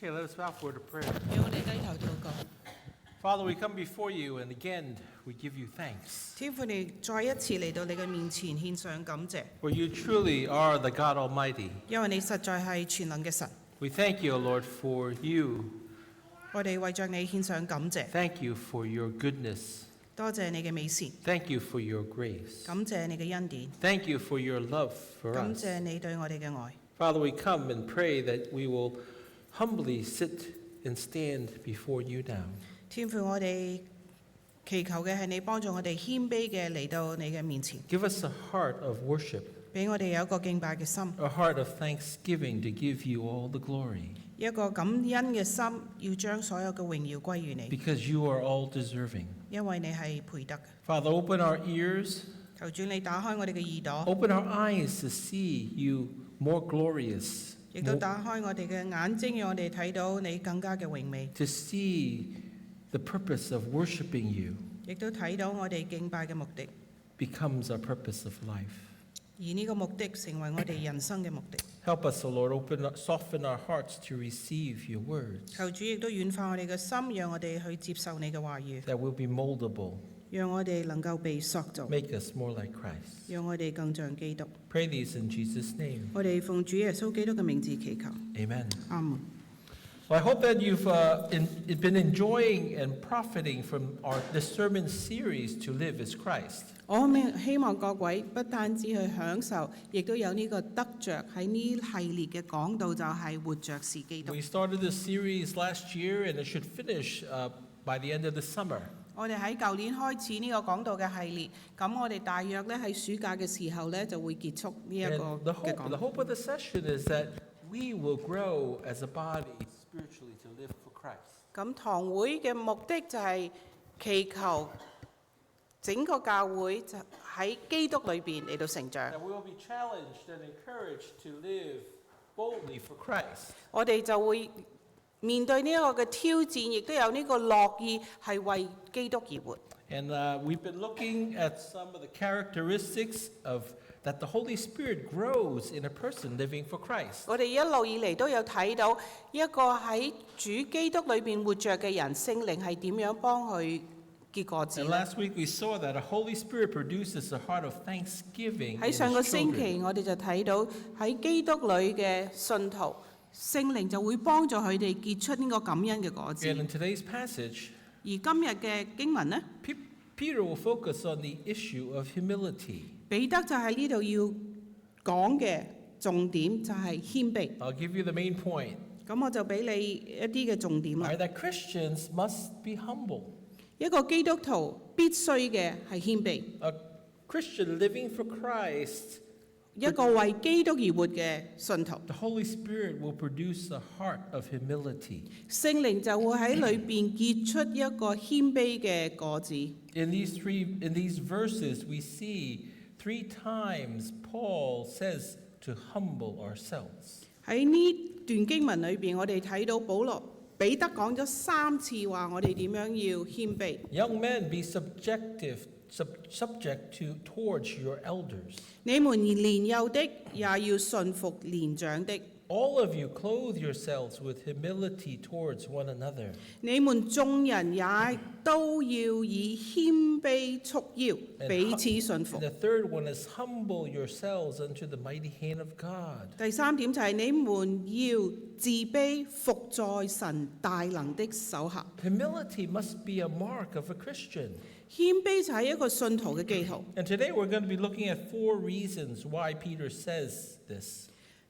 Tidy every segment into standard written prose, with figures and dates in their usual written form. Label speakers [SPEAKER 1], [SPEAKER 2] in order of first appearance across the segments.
[SPEAKER 1] Okay, let us bow for the prayer.
[SPEAKER 2] 讓我哋低頭禱告。
[SPEAKER 1] Father, we come before you, and again, we give you thanks.
[SPEAKER 2] 天父，你再一次嚟到你嘅面前獻上感謝，
[SPEAKER 1] For you truly are the God Almighty.
[SPEAKER 2] 因為你實在係全能嘅神。
[SPEAKER 1] We thank you, O Lord, for you.
[SPEAKER 2] 我哋為着你獻上感謝，
[SPEAKER 1] Thank you for your goodness.
[SPEAKER 2] 多謝你嘅美善，
[SPEAKER 1] Thank you for your grace.
[SPEAKER 2] 感謝你嘅恩典，
[SPEAKER 1] Thank you for your love for
[SPEAKER 2] 感
[SPEAKER 1] us.
[SPEAKER 2] 謝你對我哋嘅愛。
[SPEAKER 1] Father, we come and pray that we will humbly sit and stand before you now.
[SPEAKER 2] 天父，我哋祈求嘅係你幫助我哋謙卑嘅嚟到你嘅面前，
[SPEAKER 1] Give us a heart of worship,
[SPEAKER 2] 俾我哋有一個敬拜嘅心，
[SPEAKER 1] a heart of thanksgiving to give you all the glory,
[SPEAKER 2] 一個感恩嘅心，要將所有嘅榮耀歸於你，
[SPEAKER 1] because you are all deserving.
[SPEAKER 2] 因為你係配得嘅。
[SPEAKER 1] Father, open our ears,
[SPEAKER 2] 求主你打開我哋嘅耳朵，
[SPEAKER 1] open our eyes to see you more glorious,
[SPEAKER 2] 亦都打開我哋嘅眼睛，讓我哋睇到你更加嘅榮美，
[SPEAKER 1] to see the purpose of worshiping you
[SPEAKER 2] 亦都睇到我哋敬拜嘅目的。
[SPEAKER 1] becomes our purpose of life.
[SPEAKER 2] 而呢個目的成為我哋人生嘅目的。
[SPEAKER 1] Help us, O Lord, soften our hearts to receive your words,
[SPEAKER 2] 求主亦都軟化我哋嘅心，讓我哋去接受你嘅話語，
[SPEAKER 1] that we'll be moldable,
[SPEAKER 2] 讓我哋能夠被塑造，
[SPEAKER 1] make us more like Christ.
[SPEAKER 2] 讓我哋更像基督。
[SPEAKER 1] Pray these in Jesus' name.
[SPEAKER 2] 我哋奉主耶穌基督嘅名字祈求，
[SPEAKER 1] Amen.
[SPEAKER 2] 阿門。
[SPEAKER 1] Well, I hope that you've been enjoying and profiting from this sermon series to live as Christ.
[SPEAKER 2] 我希望各位不單止去享受，亦都有呢個得着喺呢系列嘅講道，就係活着是基督。
[SPEAKER 1] We started this series last year, and it should finish by the end of the summer.
[SPEAKER 2] 我哋喺舊年開始呢個講道嘅系列，咁我哋大約咧喺暑假嘅時候咧就會結束呢一個
[SPEAKER 1] And the
[SPEAKER 2] 嘅
[SPEAKER 1] hope,
[SPEAKER 2] 講
[SPEAKER 1] the
[SPEAKER 2] 道。
[SPEAKER 1] hope of the session is that we will grow as a body spiritually to live for Christ.
[SPEAKER 2] 咁堂會嘅目的就係祈求整個教會就喺基督裏邊嚟到成長。
[SPEAKER 1] That we will be challenged and encouraged to live boldly for Christ.
[SPEAKER 2] 我哋就會面對呢一個嘅挑戰，亦都有呢個樂意係為基督而活。
[SPEAKER 1] And we've been looking at some of the characteristics of that the Holy Spirit grows in a person living for Christ.
[SPEAKER 2] 我哋一路以嚟都有睇到一個喺主基督裏邊活着嘅人，聖靈係點樣幫佢結果子
[SPEAKER 1] And
[SPEAKER 2] 呢？
[SPEAKER 1] last week we saw that the Holy Spirit produces a heart of thanksgiving in
[SPEAKER 2] 喺上個
[SPEAKER 1] His
[SPEAKER 2] 星期，
[SPEAKER 1] children.
[SPEAKER 2] 我哋就睇到喺基督裏嘅信徒，聖靈就會幫助佢哋結出呢個感恩嘅果子。
[SPEAKER 1] And in today's passage,
[SPEAKER 2] 而今日嘅經文呢，
[SPEAKER 1] Peter will focus on the issue of humility.
[SPEAKER 2] 彼得就喺呢度要講嘅重點就係謙卑。
[SPEAKER 1] I'll give you the main point.
[SPEAKER 2] 咁我就俾你一啲嘅重點啦。
[SPEAKER 1] Right, that Christians must be humble.
[SPEAKER 2] 一個基督徒必須嘅係謙卑，
[SPEAKER 1] A Christian living for Christ,
[SPEAKER 2] 一個為基督而活嘅信徒，
[SPEAKER 1] the Holy Spirit will produce a heart of humility.
[SPEAKER 2] 聖靈就會喺裏邊結出一個謙卑嘅果子。
[SPEAKER 1] In these verses, we see 3 times Paul says to humble ourselves.
[SPEAKER 2] 喺呢段經文裏邊，我哋睇到彼得講咗3次話我哋點樣要謙卑。
[SPEAKER 1] Young men, be subject towards your elders.
[SPEAKER 2] 你們年幼的也要順服年長的，
[SPEAKER 1] All of you clothe yourselves with humility towards one another.
[SPEAKER 2] 你們眾人也都要以謙卑束腰，彼此順服
[SPEAKER 1] And。the third one is humble yourselves unto the mighty hand of God.
[SPEAKER 2] 第3點就係你們要自卑，服在神大能的手下。
[SPEAKER 1] Humility must be a mark of a Christian.
[SPEAKER 2] 謙卑就係一個信徒嘅記號。
[SPEAKER 1] And today we're going to be looking at 4 reasons why Peter says this.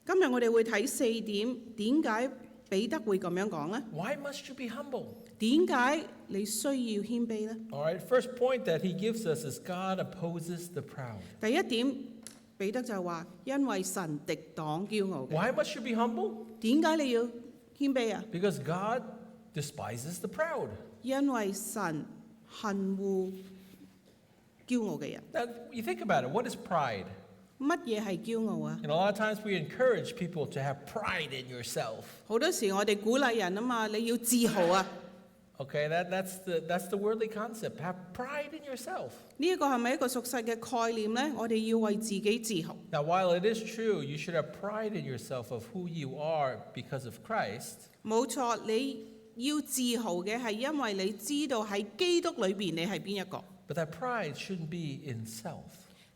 [SPEAKER 2] 今日我哋會睇4點，點解彼得會咁樣講呢？
[SPEAKER 1] Why must you be humble?
[SPEAKER 2] 點解你需要謙卑呢？
[SPEAKER 1] All right, first point that he gives us is God opposes the proud.
[SPEAKER 2] 第一點，彼得就話：因為神敵擋驕傲嘅。
[SPEAKER 1] Why must you be humble?
[SPEAKER 2] 點解你要謙卑啊？
[SPEAKER 1] Because God despises the proud.
[SPEAKER 2] 因為神恨惡驕傲嘅人。
[SPEAKER 1] Now, you think about it. What is pride?
[SPEAKER 2] 乜嘢係驕傲啊？
[SPEAKER 1] You know, a lot of times we encourage people to have pride in yourself.
[SPEAKER 2] 好多時我哋鼓勵人啊嘛，你要自豪啊！
[SPEAKER 1] Okay, that's the worldly concept. Have pride in yourself.
[SPEAKER 2] 呢一個係咪一個俗世嘅概念呢？我哋要為自己自豪。
[SPEAKER 1] Now, while it is true, you should have pride in yourself of who you are because of Christ.
[SPEAKER 2] 冇錯，你要自豪嘅係因為你知道喺基督裏邊你係邊一個。
[SPEAKER 1] But that pride shouldn't be in self.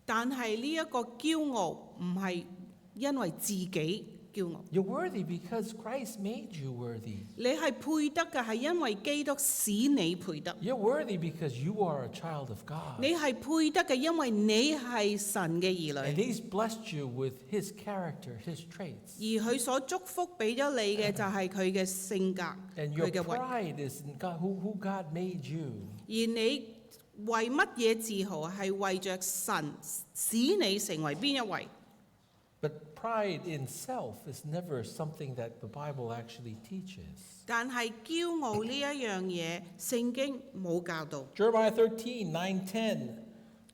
[SPEAKER 2] 但係呢一個驕傲唔係因為自己驕傲，
[SPEAKER 1] You're worthy because Christ made you worthy.
[SPEAKER 2] 你係配得嘅係因為基督使你配得。
[SPEAKER 1] You're worthy because you are a child of God.
[SPEAKER 2] 你係配得嘅，因為你係神嘅兒
[SPEAKER 1] And
[SPEAKER 2] 女，
[SPEAKER 1] He's blessed you with His character, His traits.
[SPEAKER 2] 而佢所祝福俾咗你嘅就係佢嘅性格，
[SPEAKER 1] And your
[SPEAKER 2] 佢嘅為。
[SPEAKER 1] pride is in God, who God made you.
[SPEAKER 2] 而你為乜嘢自豪？係為着神使你成為邊一位。
[SPEAKER 1] But pride in self is never something that the Bible actually teaches.
[SPEAKER 2] 但係驕傲呢一樣嘢，聖經冇教導。
[SPEAKER 1] Jeremiah 13, 9, 10.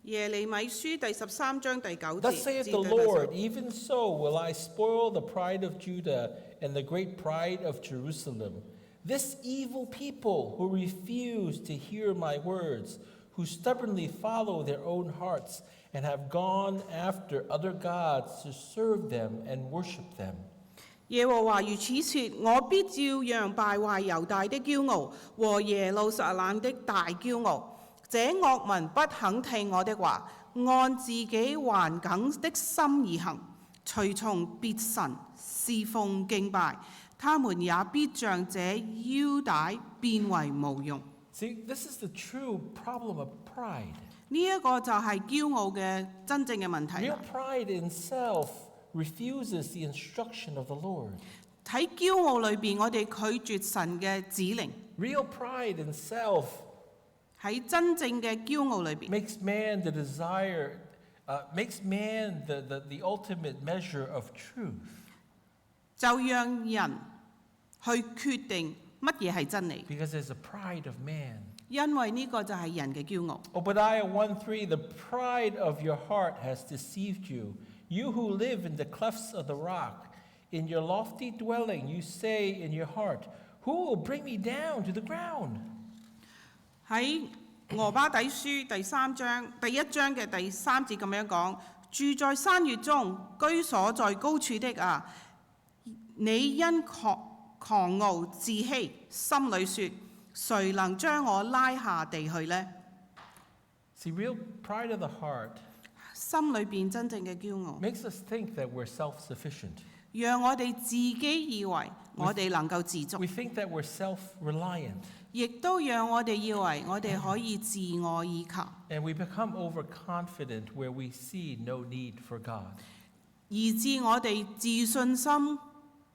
[SPEAKER 2] 耶利米書第13章第9
[SPEAKER 1] Thus
[SPEAKER 2] 節
[SPEAKER 1] saith
[SPEAKER 2] 至
[SPEAKER 1] the
[SPEAKER 2] 第
[SPEAKER 1] Lord,
[SPEAKER 2] 10
[SPEAKER 1] even so will I spoil the pride of Judah and the great pride of Jerusalem. This evil people who refuse to hear my words, who stubbornly follow their own hearts, and have gone after other gods to serve them and worship them.
[SPEAKER 2] 耶和華如此說：我必照樣敗壞猶大的驕傲和耶路撒冷的大驕傲。這惡民不肯聽我的話，按自己頑梗的心而行，隨從別神侍奉敬拜，他們也必像這腰帶變為無用。
[SPEAKER 1] See, this is the true problem of pride.
[SPEAKER 2] 呢一個就係驕傲嘅真正嘅問題
[SPEAKER 1] Real
[SPEAKER 2] 啦。
[SPEAKER 1] pride in self refuses the instruction of the Lord.
[SPEAKER 2] 喺驕傲裏邊，我哋拒絕神嘅指令；
[SPEAKER 1] Real pride in self
[SPEAKER 2] 喺真正嘅驕傲裏邊，
[SPEAKER 1] makes man the desire, makes man the ultimate measure of truth.
[SPEAKER 2] 就讓人去決定乜嘢係真理，
[SPEAKER 1] Because there's a pride of man.
[SPEAKER 2] 因為呢個就係人嘅驕傲。
[SPEAKER 1] Obadiah 1:3, the pride of your heart has deceived you. You who live in the clefts of the rock, in your lofty dwelling, you say in your heart, who will bring me down to the ground?
[SPEAKER 2] 喺俄巴底書第一章嘅第3節咁樣講：住在山穴中，居所在高處的啊，你因狂傲自欺，心裏說：誰能將我拉下地去呢？
[SPEAKER 1] See, real pride of the heart
[SPEAKER 2] 心裏邊真正嘅驕傲，
[SPEAKER 1] makes us think that we're self-sufficient.
[SPEAKER 2] 讓我哋自己以為我哋能夠自足，
[SPEAKER 1] We think that we're self-reliant.
[SPEAKER 2] 亦都讓我哋以為我哋可以自我依靠，
[SPEAKER 1] And we become overconfident where we see no need for God.
[SPEAKER 2] 以致我哋自信心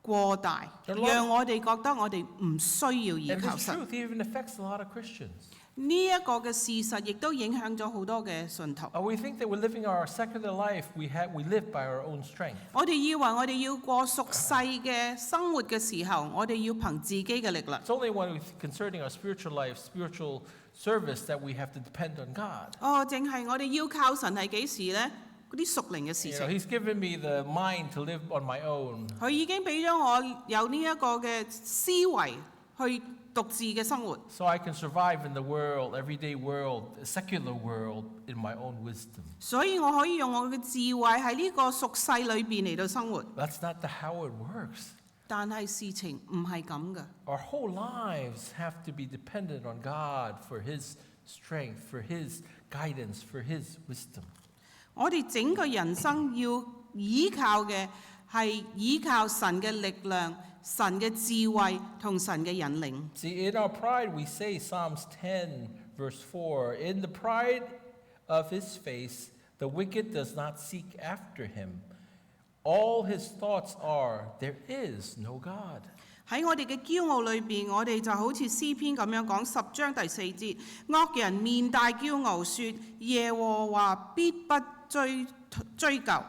[SPEAKER 2] 過大，
[SPEAKER 1] The Lord-
[SPEAKER 2] 讓我哋覺得我哋唔需要依
[SPEAKER 1] And
[SPEAKER 2] 靠
[SPEAKER 1] this
[SPEAKER 2] 神。
[SPEAKER 1] truth even affects a lot of Christians.
[SPEAKER 2] 呢一個嘅事實亦都影響咗好多嘅信徒。
[SPEAKER 1] We think that we're living our secular life, we live by our own strength.
[SPEAKER 2] 我哋以為我哋要過俗世嘅生活嘅時候，我哋要憑自己嘅力量。
[SPEAKER 1] It's only when concerning our spiritual life, spiritual service, that we have to depend on God.
[SPEAKER 2] 哦，淨係我哋要靠神係幾時呢？嗰啲屬靈嘅事
[SPEAKER 1] You know,
[SPEAKER 2] 情，
[SPEAKER 1] He's given me the mind to live on my own.
[SPEAKER 2] 佢已經俾咗我有呢一個嘅思維去獨自嘅生活，
[SPEAKER 1] So I can survive in the world, everyday world, secular world, in my own wisdom.
[SPEAKER 2] 所以我可以用我嘅智慧喺呢個俗世裏邊嚟到生活。
[SPEAKER 1] That's not how it works.
[SPEAKER 2] 但係事情唔係咁嘅，
[SPEAKER 1] Our whole lives have to be dependent on God for His strength, for His guidance, for His wisdom.
[SPEAKER 2] 我哋整個人生要依靠嘅係依靠神嘅力量、神嘅智慧同神嘅引領。
[SPEAKER 1] See, in our pride, we say Psalms 10, verse 4, in the pride of his face, the wicked does not seek after him. All his thoughts are, there is no God.
[SPEAKER 2] 喺我哋嘅驕傲裏邊，我哋就好似詩篇咁樣講10章第4節，惡人面帶驕傲，說耶和華必不追究，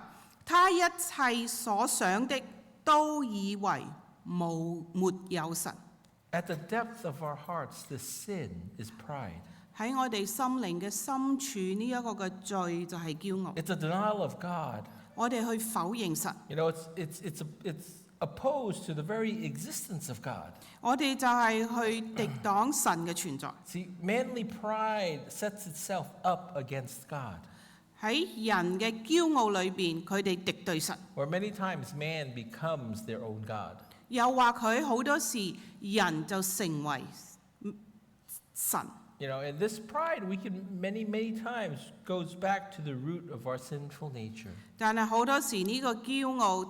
[SPEAKER 2] 他一切所想的都以為沒有神。
[SPEAKER 1] At the depth of our hearts, the sin is pride.
[SPEAKER 2] 喺我哋心靈嘅深處，呢一個嘅罪就係驕傲。
[SPEAKER 1] It's a denial of God.
[SPEAKER 2] 我哋去否認神，
[SPEAKER 1] You know, it's opposed to the very existence of God.
[SPEAKER 2] 我哋就係去敵擋神嘅存在。
[SPEAKER 1] See, manly pride sets itself up against God,
[SPEAKER 2] 喺人嘅驕傲裏邊，佢哋敵對神，
[SPEAKER 1] where many times man becomes their own God.
[SPEAKER 2] 又話佢好多時人就成為神。
[SPEAKER 1] You know, and this pride, we can many times goes back to the root of our sinful nature.
[SPEAKER 2] 但係好多時呢個驕傲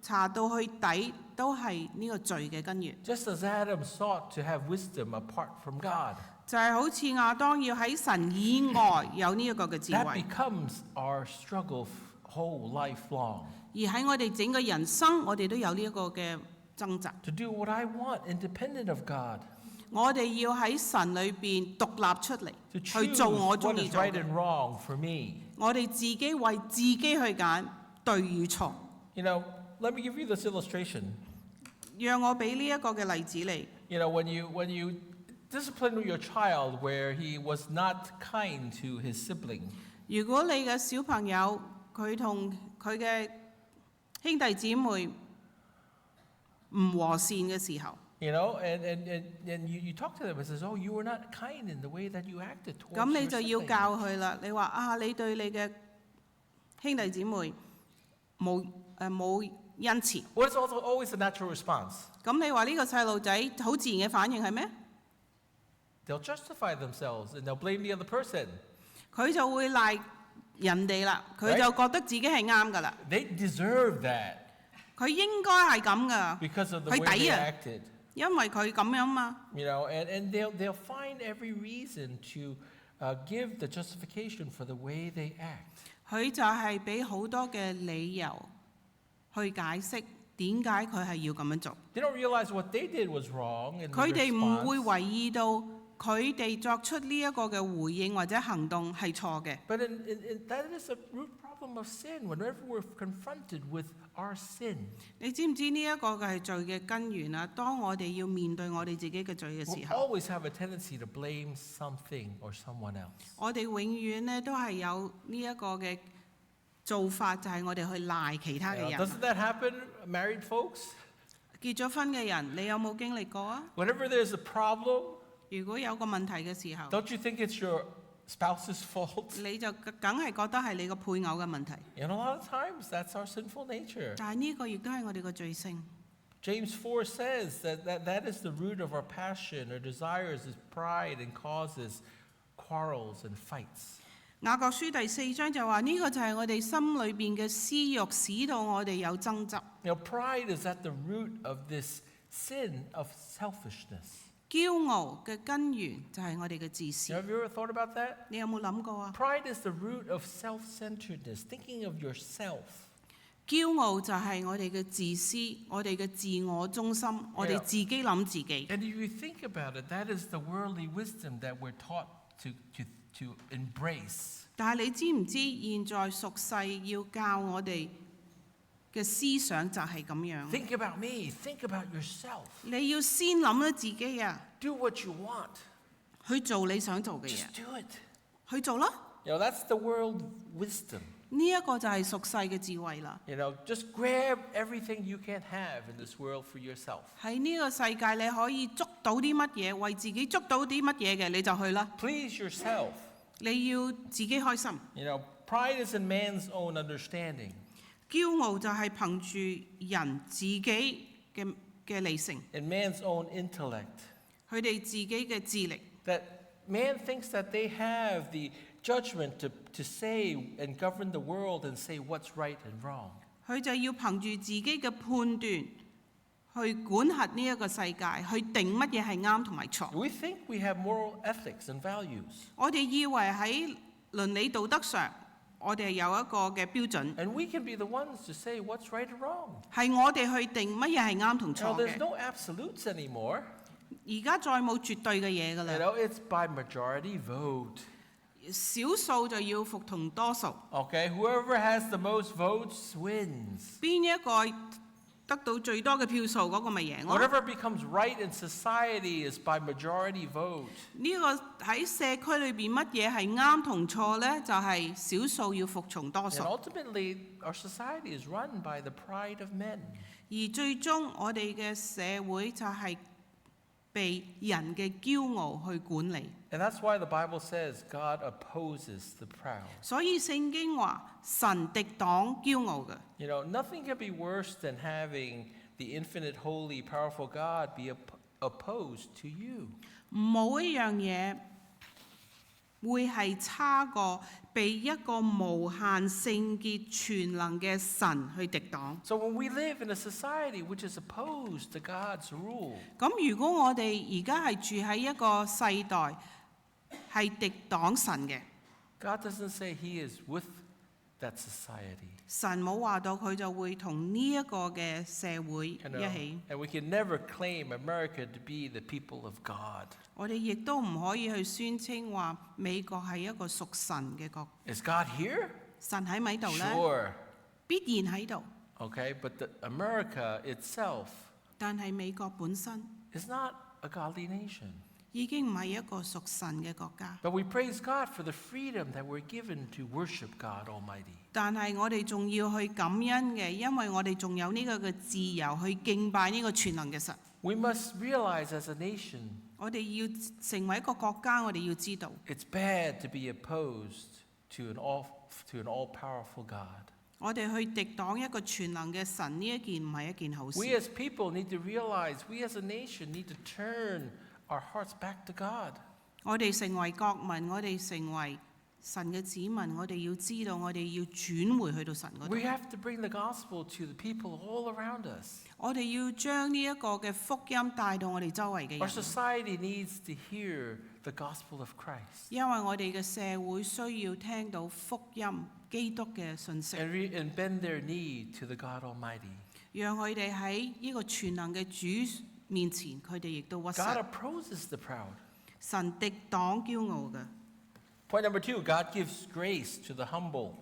[SPEAKER 2] 查到去底，都係呢個罪嘅根源。
[SPEAKER 1] Just as Adam sought to have wisdom apart from God,
[SPEAKER 2] 就係好似亞當要喺神以外有呢一個嘅智
[SPEAKER 1] that
[SPEAKER 2] 慧，
[SPEAKER 1] becomes our struggle whole life long.
[SPEAKER 2] 而喺我哋整個人生，我哋都有呢一個嘅掙扎。
[SPEAKER 1] To do what I want independent of God.
[SPEAKER 2] 我哋要喺神裏邊獨立出嚟，
[SPEAKER 1] To
[SPEAKER 2] 去
[SPEAKER 1] choose
[SPEAKER 2] 做我
[SPEAKER 1] what
[SPEAKER 2] 中意
[SPEAKER 1] is
[SPEAKER 2] 做
[SPEAKER 1] right
[SPEAKER 2] 嘅。
[SPEAKER 1] and wrong for me.
[SPEAKER 2] 我哋自己為自己去揀對與錯。
[SPEAKER 1] You know, let me give you this illustration.
[SPEAKER 2] 讓我俾呢一個嘅例子你。
[SPEAKER 1] You know, when you discipline your child where he was not kind to his sibling,
[SPEAKER 2] 如果你嘅小朋友佢同佢嘅兄弟姊妹唔和善嘅時候，
[SPEAKER 1] you know, and you talk to them and says, oh, you were not kind in the way that you acted towards
[SPEAKER 2] 咁
[SPEAKER 1] your
[SPEAKER 2] 你就要
[SPEAKER 1] sibling.
[SPEAKER 2] 教佢啦。你話啊，你對你嘅兄弟姊妹冇恩慈。
[SPEAKER 1] What is also always the natural response?
[SPEAKER 2] 咁你話呢個細路仔好自然嘅反應係咩？
[SPEAKER 1] They'll justify themselves and they'll blame the other person.
[SPEAKER 2] 佢就會賴人哋啦，佢
[SPEAKER 1] Right.
[SPEAKER 2] 就覺得自己係啱噶啦，
[SPEAKER 1] They deserve that
[SPEAKER 2] 佢應該係咁噶，
[SPEAKER 1] because of the
[SPEAKER 2] 佢
[SPEAKER 1] way
[SPEAKER 2] 抵
[SPEAKER 1] they
[SPEAKER 2] 啊，
[SPEAKER 1] acted.
[SPEAKER 2] 因為佢咁樣嘛。
[SPEAKER 1] You know, and they'll find every reason to give the justification for the way they act.
[SPEAKER 2] 佢就係俾好多嘅理由去解釋點解佢係要咁樣做。
[SPEAKER 1] They don't realize what they did was wrong and
[SPEAKER 2] 佢哋唔會
[SPEAKER 1] response.
[SPEAKER 2] 為意到佢哋作出呢一個嘅回應或者行動係錯嘅。
[SPEAKER 1] But that is a root problem of sin. Whenever we're confronted with our sin,
[SPEAKER 2] 你知唔知呢一個嘅係罪嘅根源啊？當我哋要面對我哋自己嘅罪嘅
[SPEAKER 1] we'll
[SPEAKER 2] 時候，
[SPEAKER 1] always have a tendency to blame something or someone else.
[SPEAKER 2] 我哋永遠咧都係有呢一個嘅做法，就係我哋去賴其他
[SPEAKER 1] You
[SPEAKER 2] 嘅
[SPEAKER 1] know,
[SPEAKER 2] 人。
[SPEAKER 1] doesn't that happen, married folks?
[SPEAKER 2] 結咗婚嘅人，你有冇經歷過啊？
[SPEAKER 1] Whenever there's a problem,
[SPEAKER 2] 如果有個問題嘅時候，
[SPEAKER 1] don't you think it's your spouse's fault?
[SPEAKER 2] 你就梗係覺得係你個配偶嘅問題。
[SPEAKER 1] And a lot of times, that's our sinful nature.
[SPEAKER 2] 但係呢個亦都係我哋嘅罪性。
[SPEAKER 1] James 4 says that is the root of our passion, our desires is pride and causes quarrels and fights.
[SPEAKER 2] 雅各書第4章就話呢個就係我哋心裏邊嘅私慾，使到我哋有爭執。
[SPEAKER 1] You know, pride is at the root of this sin of selfishness.
[SPEAKER 2] 驕傲嘅根源就係我哋嘅自私。
[SPEAKER 1] Have you ever thought about that?
[SPEAKER 2] 你有冇諗過啊？
[SPEAKER 1] Pride is the root of self-centeredness, thinking of yourself.
[SPEAKER 2] 驕傲就係我哋嘅自私，我哋嘅自我中心，我哋自己諗自己。
[SPEAKER 1] And if you think about it, that is the worldly wisdom that we're taught to embrace.
[SPEAKER 2] 但係你知唔知現在俗世要教我哋嘅思想就係咁樣？
[SPEAKER 1] Think about me, think about yourself.
[SPEAKER 2] 你要先諗咗自己啊，
[SPEAKER 1] Do what you want.
[SPEAKER 2] 去做你想做嘅嘢，
[SPEAKER 1] Just do it.
[SPEAKER 2] 去做啦。
[SPEAKER 1] You know, that's the world wisdom.
[SPEAKER 2] 呢一個就係俗世嘅智慧啦。
[SPEAKER 1] You know, just grab everything you can have in this world for yourself.
[SPEAKER 2] 喺呢個世界你可以捉到啲乜嘢，為自己捉到啲乜嘢嘅你就去啦。
[SPEAKER 1] Please yourself.
[SPEAKER 2] 你要自己開心。
[SPEAKER 1] You know, pride is in man's own understanding.
[SPEAKER 2] 驕傲就係憑住人自己嘅理性，
[SPEAKER 1] In man's own intellect.
[SPEAKER 2] 佢哋自己嘅智力。
[SPEAKER 1] That man thinks that they have the judgment to say and govern the world and say what's right and wrong.
[SPEAKER 2] 佢就要憑住自己嘅判斷去管轄呢一個世界，去定乜嘢係啱同埋錯。
[SPEAKER 1] We think we have moral ethics and values.
[SPEAKER 2] 我哋以為喺倫理道德上，我哋有一個嘅標準，
[SPEAKER 1] And we can be the ones to say what's right and wrong.
[SPEAKER 2] 係我哋去定乜嘢係啱同
[SPEAKER 1] Now,
[SPEAKER 2] 錯
[SPEAKER 1] there's
[SPEAKER 2] 嘅。
[SPEAKER 1] no absolutes anymore.
[SPEAKER 2] 而家再冇絕對嘅嘢㗎
[SPEAKER 1] You
[SPEAKER 2] 啦，
[SPEAKER 1] know, it's by majority vote.
[SPEAKER 2] 少數就要服從多數。
[SPEAKER 1] Okay, whoever has the most votes wins.
[SPEAKER 2] 邊一個得到最多嘅票數嗰個咪贏咯。
[SPEAKER 1] Whatever becomes right in society is by majority vote.
[SPEAKER 2] 呢個喺社區裏邊乜嘢係啱同錯呢？就係少數要服從多
[SPEAKER 1] And
[SPEAKER 2] 數，
[SPEAKER 1] ultimately, our society is run by the pride of men.
[SPEAKER 2] 而最終我哋嘅社會就係被人嘅驕傲去管理。
[SPEAKER 1] And that's why the Bible says God opposes the proud.
[SPEAKER 2] 所以聖經話神敵擋驕傲嘅。
[SPEAKER 1] You know, nothing can be worse than having the infinite, holy, powerful God be opposed to you.
[SPEAKER 2] 冇一樣嘢會係差過被一個無限聖潔全能嘅神去敵擋。
[SPEAKER 1] So when we live in a society which is opposed to God's rule,
[SPEAKER 2] 咁如果我哋而家係住喺一個世代係敵擋神嘅，
[SPEAKER 1] God doesn't say He is with that society.
[SPEAKER 2] 神冇話到佢就會同呢一個嘅社會一
[SPEAKER 1] You know,
[SPEAKER 2] 起。
[SPEAKER 1] and we can never claim America to be the people of God.
[SPEAKER 2] 我哋亦都唔可以去宣稱話美國係一個屬神嘅國。
[SPEAKER 1] Is God here?
[SPEAKER 2] 神喺咪度呢？
[SPEAKER 1] Sure.
[SPEAKER 2] 必然喺度，
[SPEAKER 1] Okay, but America itself
[SPEAKER 2] 但係美國本身
[SPEAKER 1] is not a godly nation.
[SPEAKER 2] 已經唔係一個屬神嘅國家。
[SPEAKER 1] But we praise God for the freedom that we're given to worship God Almighty.
[SPEAKER 2] 但係我哋仲要去感恩嘅，因為我哋仲有呢個嘅自由去敬拜呢個全能嘅神。
[SPEAKER 1] We must realize as a nation,
[SPEAKER 2] 我哋要成為一個國家，我哋要知道，
[SPEAKER 1] it's bad to be opposed to an all-powerful God.
[SPEAKER 2] 我哋去敵擋一個全能嘅神呢一件唔係一件好事。
[SPEAKER 1] We as people need to realize, we as a nation need to turn our hearts back to God.
[SPEAKER 2] 我哋成為國民，我哋成為神嘅子民，我哋要知道，我哋要轉回去到神嗰度
[SPEAKER 1] We。have to bring the gospel to the people all around us.
[SPEAKER 2] 我哋要將呢一個嘅福音帶到我哋周圍嘅
[SPEAKER 1] Our
[SPEAKER 2] 人，
[SPEAKER 1] society needs to hear the gospel of Christ
[SPEAKER 2] 因為我哋嘅社會需要聽到福音基督嘅信息，
[SPEAKER 1] and bend their knee to the God Almighty.
[SPEAKER 2] 讓佢哋喺呢個全能嘅主面前，佢哋亦都屈
[SPEAKER 1] God
[SPEAKER 2] 膝。
[SPEAKER 1] opposes the proud.
[SPEAKER 2] 神敵擋驕傲嘅。
[SPEAKER 1] Point number 2, God gives grace to the humble.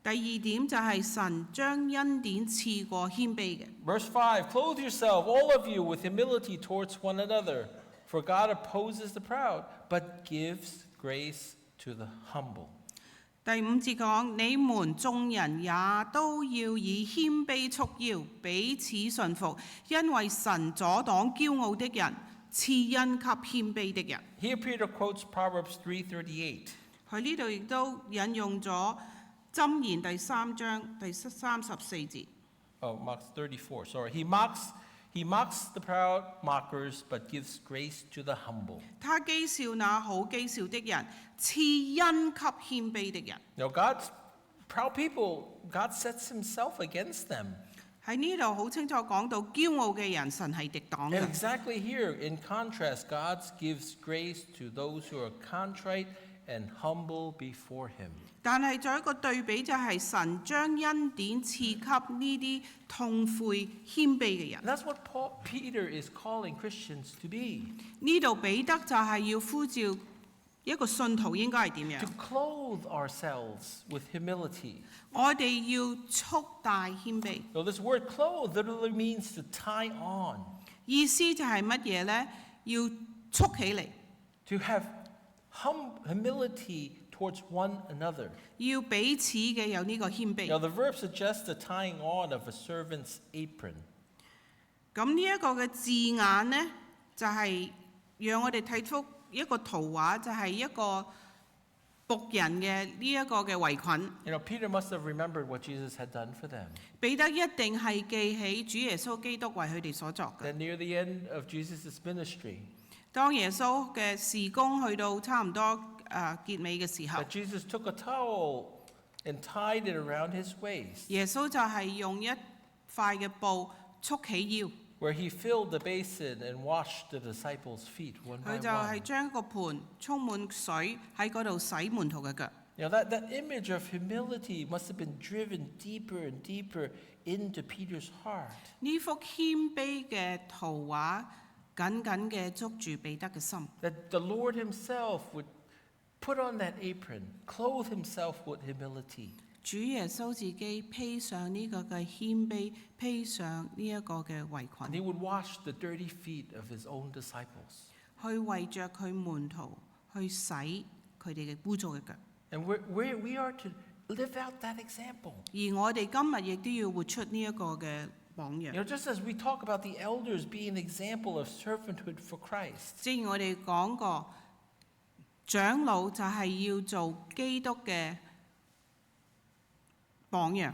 [SPEAKER 2] 第二點就係神將恩典賜過謙卑嘅。
[SPEAKER 1] Verse 5, clothe yourself, all of you, with humility towards one another. For God opposes the proud, but gives grace to the humble.
[SPEAKER 2] 第五節講：你們眾人也都要以謙卑束腰，彼此順服，因為神阻擋驕傲的人，賜恩給謙卑的人。
[SPEAKER 1] Here Peter quotes Proverbs 3:38.
[SPEAKER 2] 佢呢度亦都引用咗箴言第3章第34節。
[SPEAKER 1] Oh, marks 34. Sorry. He mocks the proud mockers, but gives grace to the humble.
[SPEAKER 2] 他譏笑那好譏笑的人，賜恩給謙卑的人。
[SPEAKER 1] Now, God's proud people, God sets himself against them.
[SPEAKER 2] 喺呢度好清楚講到驕傲嘅人，神係敵擋
[SPEAKER 1] And
[SPEAKER 2] 嘅。
[SPEAKER 1] exactly here, in contrast, God gives grace to those who are contrite and humble before him.
[SPEAKER 2] 但係再一個對比就係神將恩典賜給呢啲痛悔謙卑嘅
[SPEAKER 1] And
[SPEAKER 2] 人。
[SPEAKER 1] that's what Peter is calling Christians to be.
[SPEAKER 2] 呢度彼得就係要呼召一個信徒應該係點
[SPEAKER 1] To
[SPEAKER 2] 樣？
[SPEAKER 1] clothe ourselves with humility.
[SPEAKER 2] 我哋要束帶謙卑，
[SPEAKER 1] So this word clothe literally means to tie on,
[SPEAKER 2] 意思就係乜嘢呢？要束起嚟，
[SPEAKER 1] to have humility towards one another.
[SPEAKER 2] 要彼此嘅有呢個謙
[SPEAKER 1] Now
[SPEAKER 2] 卑。
[SPEAKER 1] the verb suggests the tying on of a servant's apron.
[SPEAKER 2] 咁呢一個嘅字眼呢，就係、讓我哋睇出一個圖畫，就係、一個僕人嘅呢一個嘅圍裙。
[SPEAKER 1] You know, Peter must have remembered what Jesus had done for them.
[SPEAKER 2] 彼得一定係記起主耶穌基督為佢哋所作嘅。
[SPEAKER 1] Then near the end of Jesus' ministry,
[SPEAKER 2] 當耶穌嘅事工去到差唔多結尾嘅時候，
[SPEAKER 1] that Jesus took a towel and tied it around his waist,
[SPEAKER 2] 耶穌就係用一塊嘅布束起腰，
[SPEAKER 1] where he filled the basin and washed the disciples' feet one by
[SPEAKER 2] 佢就係
[SPEAKER 1] one.
[SPEAKER 2] 將個盤充滿水喺嗰度洗門徒嘅腳。
[SPEAKER 1] You know, that image of humility must have been driven deeper and deeper into Peter's heart.
[SPEAKER 2] 呢幅謙卑嘅圖畫緊緊嘅捉住彼得嘅心。
[SPEAKER 1] That the Lord himself would put on that apron, clothe himself with humility.
[SPEAKER 2] 主耶穌自己披上呢個嘅謙卑，披上呢一個嘅圍
[SPEAKER 1] And
[SPEAKER 2] 裙，
[SPEAKER 1] he would wash the dirty feet of his own disciples.
[SPEAKER 2] 去為着佢門徒去洗佢哋嘅污糟嘅腳。
[SPEAKER 1] And we are to live out that example.
[SPEAKER 2] 而我哋今日亦都要活出呢一個嘅榜
[SPEAKER 1] You
[SPEAKER 2] 樣。
[SPEAKER 1] know, just as we talk about the elders being an example of servanthood for Christ,
[SPEAKER 2] 正如我哋講過，長老就係要做基督嘅榜樣。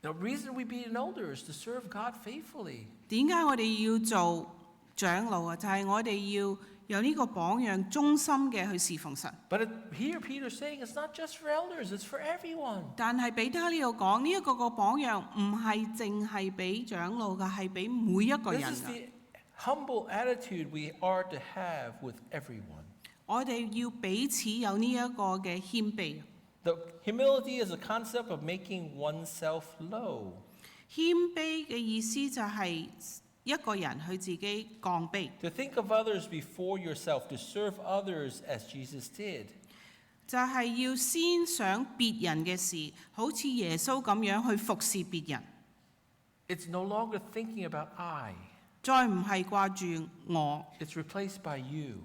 [SPEAKER 1] the reason we be an elder is to serve God faithfully.
[SPEAKER 2] 點解我哋要做長老啊？就係、我哋要有呢個榜樣，忠心嘅去侍奉神。
[SPEAKER 1] But here Peter's saying it's not just for elders, it's for everyone.
[SPEAKER 2] 但係彼得喺呢度講呢一個個榜樣，唔係淨係俾長老㗎，係俾每一個
[SPEAKER 1] This
[SPEAKER 2] 人
[SPEAKER 1] is
[SPEAKER 2] 㗎。
[SPEAKER 1] the humble attitude we are to have with everyone.
[SPEAKER 2] 我哋要彼此有呢一個嘅謙卑。
[SPEAKER 1] The humility is a concept of making oneself low.
[SPEAKER 2] 謙卑嘅意思就係一個人佢自己降卑，
[SPEAKER 1] To think of others before yourself, to serve others as Jesus did.
[SPEAKER 2] 就係要先想別人嘅事，好似耶穌咁樣去服侍別人，
[SPEAKER 1] It's no longer thinking about I.
[SPEAKER 2] 再唔係掛住我，
[SPEAKER 1] It's replaced by you.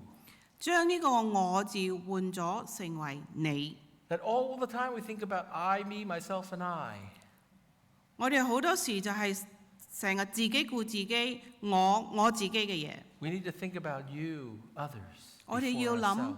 [SPEAKER 2] 將呢個我字換咗成為你。
[SPEAKER 1] That all the time we think about I, me, myself, and I.
[SPEAKER 2] 我哋好多時就係成日自己顧自己，我自己嘅嘢。
[SPEAKER 1] We need to think about you, others,
[SPEAKER 2] 我哋
[SPEAKER 1] before
[SPEAKER 2] 要諗
[SPEAKER 1] ourselves.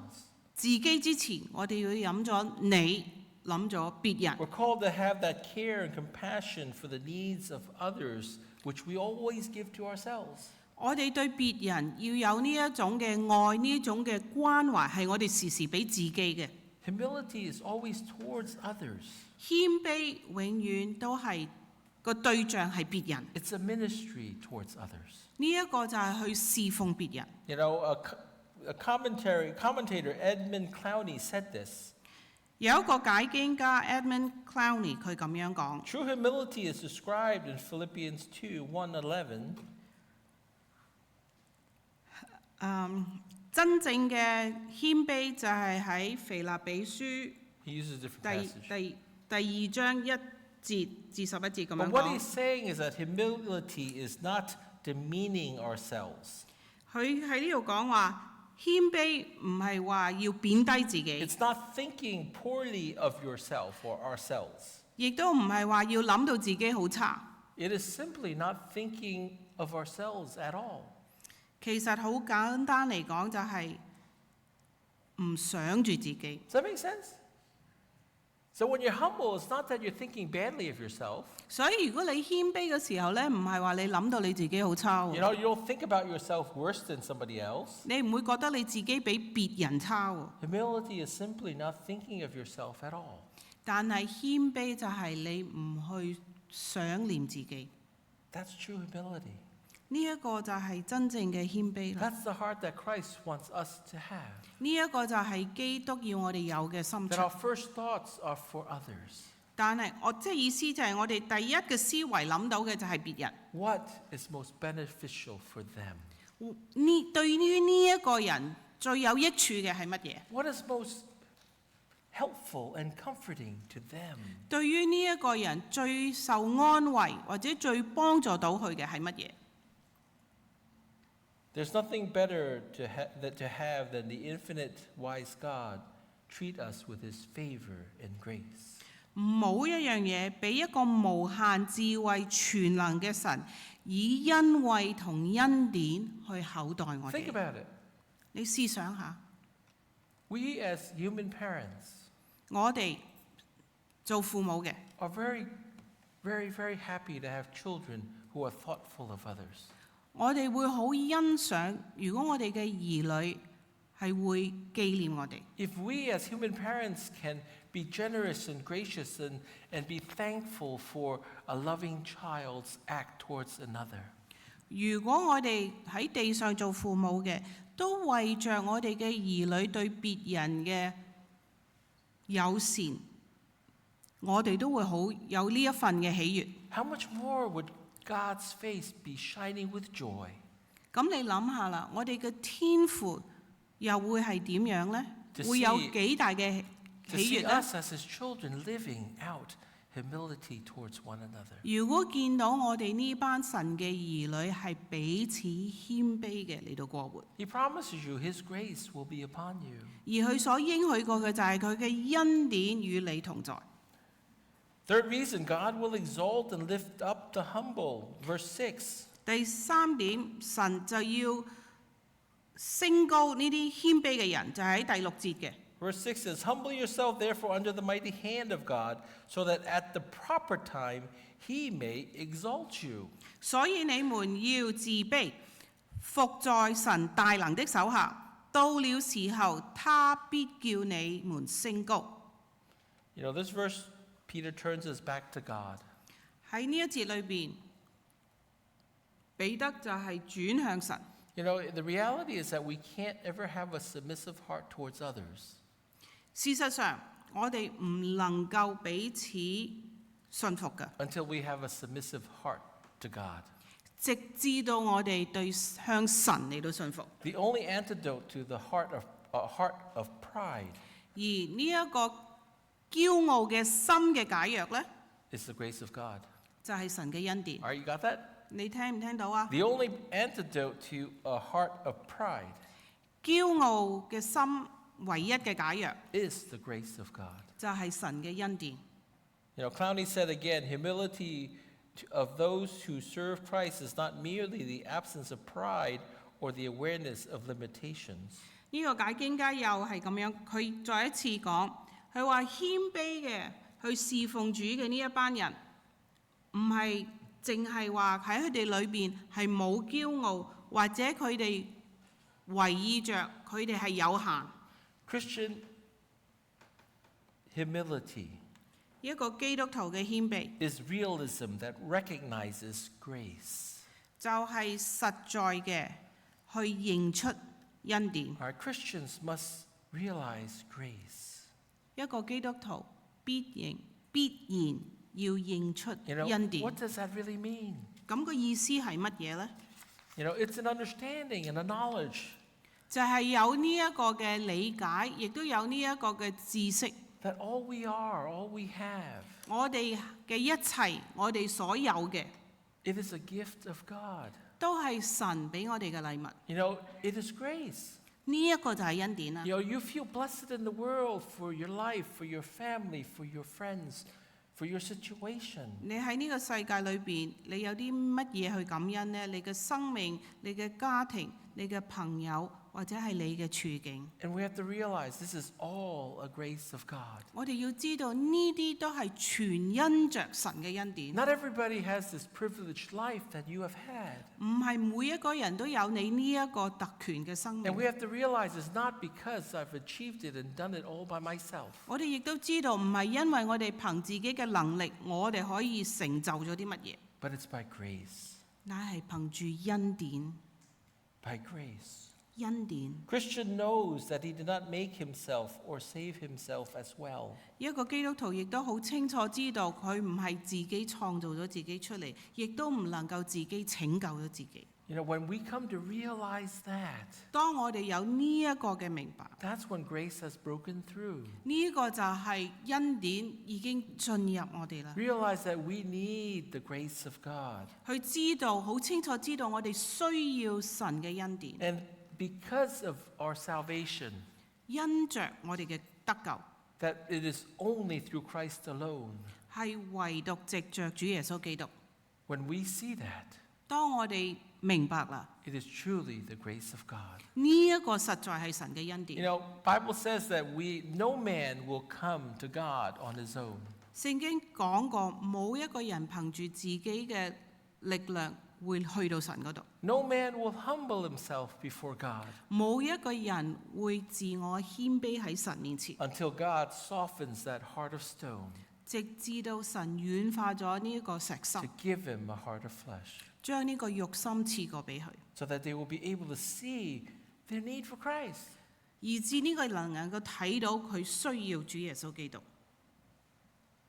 [SPEAKER 2] 自己之前，我哋要諗咗你，諗咗別人。
[SPEAKER 1] We're called to have that care and compassion for the needs of others, which we always give to ourselves.
[SPEAKER 2] 我哋對別人要有呢一種嘅愛，呢一種嘅關懷，係我哋時時俾自己嘅。
[SPEAKER 1] Humility is always towards others.
[SPEAKER 2] 謙卑永遠都係個對象係別人，
[SPEAKER 1] It's a ministry towards others.
[SPEAKER 2] 呢一個就係去侍奉別人。
[SPEAKER 1] You know, a commentator, Edmund Clowney, said this.
[SPEAKER 2] 有一個解經家 Edmund Clowney 佢咁樣講：
[SPEAKER 1] True humility is described in Philippians 2:1-11.
[SPEAKER 2] 真正嘅謙卑就係喺腓立比書
[SPEAKER 1] He uses a different
[SPEAKER 2] 第
[SPEAKER 1] passage.
[SPEAKER 2] 第2章1節至11節咁樣
[SPEAKER 1] But what
[SPEAKER 2] 講
[SPEAKER 1] he's。saying is that humility is not demeaning ourselves.
[SPEAKER 2] 佢喺呢度講話謙卑唔係話要貶低自己，
[SPEAKER 1] It's not thinking poorly of yourself or ourselves.
[SPEAKER 2] 亦都唔係話要諗到自己好差。
[SPEAKER 1] It is simply not thinking of ourselves at all.
[SPEAKER 2] 其實好簡單嚟講，就係唔想住自己。
[SPEAKER 1] Does that make sense? So when you're humble, it's not that you're thinking badly of yourself.
[SPEAKER 2] 所以如果你謙卑嘅時候咧，唔係話你諗到你自己好差
[SPEAKER 1] You
[SPEAKER 2] 喎，
[SPEAKER 1] know, you don't think about yourself worse than somebody else.
[SPEAKER 2] 你唔會覺得你自己比別人差喎。
[SPEAKER 1] Humility is simply not thinking of yourself at all.
[SPEAKER 2] 但係謙卑就係你唔去想念自己，
[SPEAKER 1] That's true humility.
[SPEAKER 2] 呢一個就係真正嘅謙卑啦。
[SPEAKER 1] That's the heart that Christ wants us to have.
[SPEAKER 2] 呢一個就係基督要我哋有嘅心
[SPEAKER 1] That
[SPEAKER 2] 腸
[SPEAKER 1] our。first thoughts are for others.
[SPEAKER 2] 但係我即係意思就係我哋第一嘅思維諗到嘅就係別人。
[SPEAKER 1] What is most beneficial for them?
[SPEAKER 2] 對於呢一個人最有益處嘅係乜嘢？
[SPEAKER 1] What is most helpful and comforting to them?
[SPEAKER 2] 對於呢一個人最受安慰或者最幫助到佢嘅係乜嘢？
[SPEAKER 1] There's nothing better to have than the infinite wise God treat us with his favor and grace.
[SPEAKER 2] 冇一樣嘢比一個無限智慧全能嘅神以恩惠同恩典去厚待我
[SPEAKER 1] Think
[SPEAKER 2] 哋。
[SPEAKER 1] about it.
[SPEAKER 2] 你試想下，
[SPEAKER 1] We as human parents
[SPEAKER 2] 我哋做父母嘅，
[SPEAKER 1] are very, very, very happy to have children who are thoughtful of others.
[SPEAKER 2] 我哋會好欣賞，如果我哋嘅兒女係會紀念我哋。
[SPEAKER 1] If we as human parents can be generous and gracious and be thankful for a loving child's act towards another.
[SPEAKER 2] 如果我哋喺地上做父母嘅，都為着我哋嘅兒女對別人嘅友善，我哋都會好有呢一份嘅喜悅。
[SPEAKER 1] How much more would God's face be shining with joy?
[SPEAKER 2] 咁你諗下啦，我哋嘅天父又會係點樣呢？
[SPEAKER 1] To
[SPEAKER 2] 會有
[SPEAKER 1] see-
[SPEAKER 2] 幾大嘅
[SPEAKER 1] To
[SPEAKER 2] 喜
[SPEAKER 1] see
[SPEAKER 2] 悅呢？
[SPEAKER 1] us as his children living out humility towards one another.
[SPEAKER 2] 如果見到我哋呢班神嘅兒女係彼此謙卑嘅嚟到過活，
[SPEAKER 1] He promises you his grace will be upon you.
[SPEAKER 2] 而佢所應許過嘅就係佢嘅恩典與你同在。
[SPEAKER 1] Third reason, God will exalt and lift up the humble. Verse 6.
[SPEAKER 2] 第三點，神就要升高呢啲謙卑嘅人，就喺第6節嘅。
[SPEAKER 1] Verse 6 says, Humble yourself therefore under the mighty hand of God, so that at the proper time he may exalt you.
[SPEAKER 2] 所以你們要自卑，服在神大能的手下，到了時候，他必叫你們升高。
[SPEAKER 1] You know, this verse, Peter turns us back to God.
[SPEAKER 2] 喺呢一節裏邊，彼得就係轉向神。
[SPEAKER 1] You know, the reality is that we can't ever have a submissive heart towards others
[SPEAKER 2] 事實上，我哋唔能夠彼此信服嘅，
[SPEAKER 1] until we have a submissive heart to God.
[SPEAKER 2] 直至到我哋對向神嚟到信服。
[SPEAKER 1] The only antidote to the heart of pride
[SPEAKER 2] 而呢一個驕傲嘅心嘅解藥呢，
[SPEAKER 1] is the grace of God.
[SPEAKER 2] 就係神嘅恩典。
[SPEAKER 1] All right, you got that?
[SPEAKER 2] 你聽唔聽到啊？
[SPEAKER 1] The only antidote to a heart of pride
[SPEAKER 2] 驕傲嘅心唯一嘅解藥
[SPEAKER 1] is the grace of God.
[SPEAKER 2] 就係神嘅恩典。
[SPEAKER 1] You know, Clowney said again, humility of those who serve Christ is not merely the absence of pride or the awareness of limitations.
[SPEAKER 2] 呢個解經家又係咁樣，佢再一次講，佢話謙卑嘅去侍奉主嘅呢一班人，唔係淨係話喺佢哋裏邊係冇驕傲，或者佢哋懷意着佢哋係有限。
[SPEAKER 1] Christian humility
[SPEAKER 2] 一個基督徒嘅謙卑，
[SPEAKER 1] is realism that recognizes grace.
[SPEAKER 2] 就係實在嘅去認出恩典。
[SPEAKER 1] Our Christians must realize grace.
[SPEAKER 2] 一個基督徒必然要認出
[SPEAKER 1] You know,
[SPEAKER 2] 恩典。
[SPEAKER 1] what does that really mean?
[SPEAKER 2] 咁個意思係乜嘢呢？
[SPEAKER 1] You know, it's an understanding and a knowledge
[SPEAKER 2] 就係有呢一個嘅理解，亦都有呢一個嘅知識。
[SPEAKER 1] that all we are, all we have,
[SPEAKER 2] 我哋嘅一切，我哋所有嘅，
[SPEAKER 1] it is a gift of God.
[SPEAKER 2] 都係神俾我哋嘅禮物。
[SPEAKER 1] You know, it is grace.
[SPEAKER 2] 呢一個就係恩典啦。
[SPEAKER 1] You know, you feel blessed in the world for your life, for your family, for your friends, for your situation.
[SPEAKER 2] 你喺呢個世界裏邊，你有啲乜嘢去感恩呢？你嘅生命、你嘅家庭、你嘅朋友，或者係你嘅處境。
[SPEAKER 1] And we have to realize this is all a grace of God.
[SPEAKER 2] 我哋要知道呢啲都係全因着神嘅恩典。
[SPEAKER 1] Not everybody has this privileged life that you have had.
[SPEAKER 2] 唔係每一個人都有你呢一個特權嘅生
[SPEAKER 1] And
[SPEAKER 2] 命。
[SPEAKER 1] we have to realize it's not because I've achieved it and done it all by myself.
[SPEAKER 2] 我哋亦都知道，唔係因為我哋憑自己嘅能力，我哋可以成就咗啲乜嘢，
[SPEAKER 1] But it's by grace.
[SPEAKER 2] 乃係憑住恩典。
[SPEAKER 1] By grace.
[SPEAKER 2] 恩典，
[SPEAKER 1] Christian knows that he did not make himself or save himself as well.
[SPEAKER 2] 一個基督徒亦都好清楚知道，佢唔係自己創造咗自己出嚟，亦都唔能夠自己拯救咗自己。
[SPEAKER 1] You know, when we come to realize that,
[SPEAKER 2] 當我哋有呢一個嘅明白，
[SPEAKER 1] that's when grace has broken through.
[SPEAKER 2] 呢個就係恩典已經進入我哋啦。
[SPEAKER 1] Realize that we need the grace of God.
[SPEAKER 2] 去知道，好清楚知道我哋需要神嘅恩典，
[SPEAKER 1] And because of our salvation,
[SPEAKER 2] 因着我哋嘅得救，
[SPEAKER 1] that it is only through Christ alone.
[SPEAKER 2] 係唯獨藉着主耶穌基督。
[SPEAKER 1] When we see that,
[SPEAKER 2] 當我哋明白啦，
[SPEAKER 1] it is truly the grace of God.
[SPEAKER 2] 呢一個實在係神嘅恩
[SPEAKER 1] You
[SPEAKER 2] 典。
[SPEAKER 1] know, Bible says that no man will come to God on his own.
[SPEAKER 2] 聖經講過，冇一個人憑住自己嘅力量會去到神嗰度，
[SPEAKER 1] No man will humble himself before God
[SPEAKER 2] 冇一個人會自我謙卑喺神面前，
[SPEAKER 1] until God softens that heart of stone
[SPEAKER 2] 直至到神軟化咗呢一個石心
[SPEAKER 1] to，give him a heart of flesh,
[SPEAKER 2] 將呢個肉心賜過俾佢，
[SPEAKER 1] so that they will be able to see their need for Christ.
[SPEAKER 2] 以致呢個人能夠睇到佢需要主耶穌基督。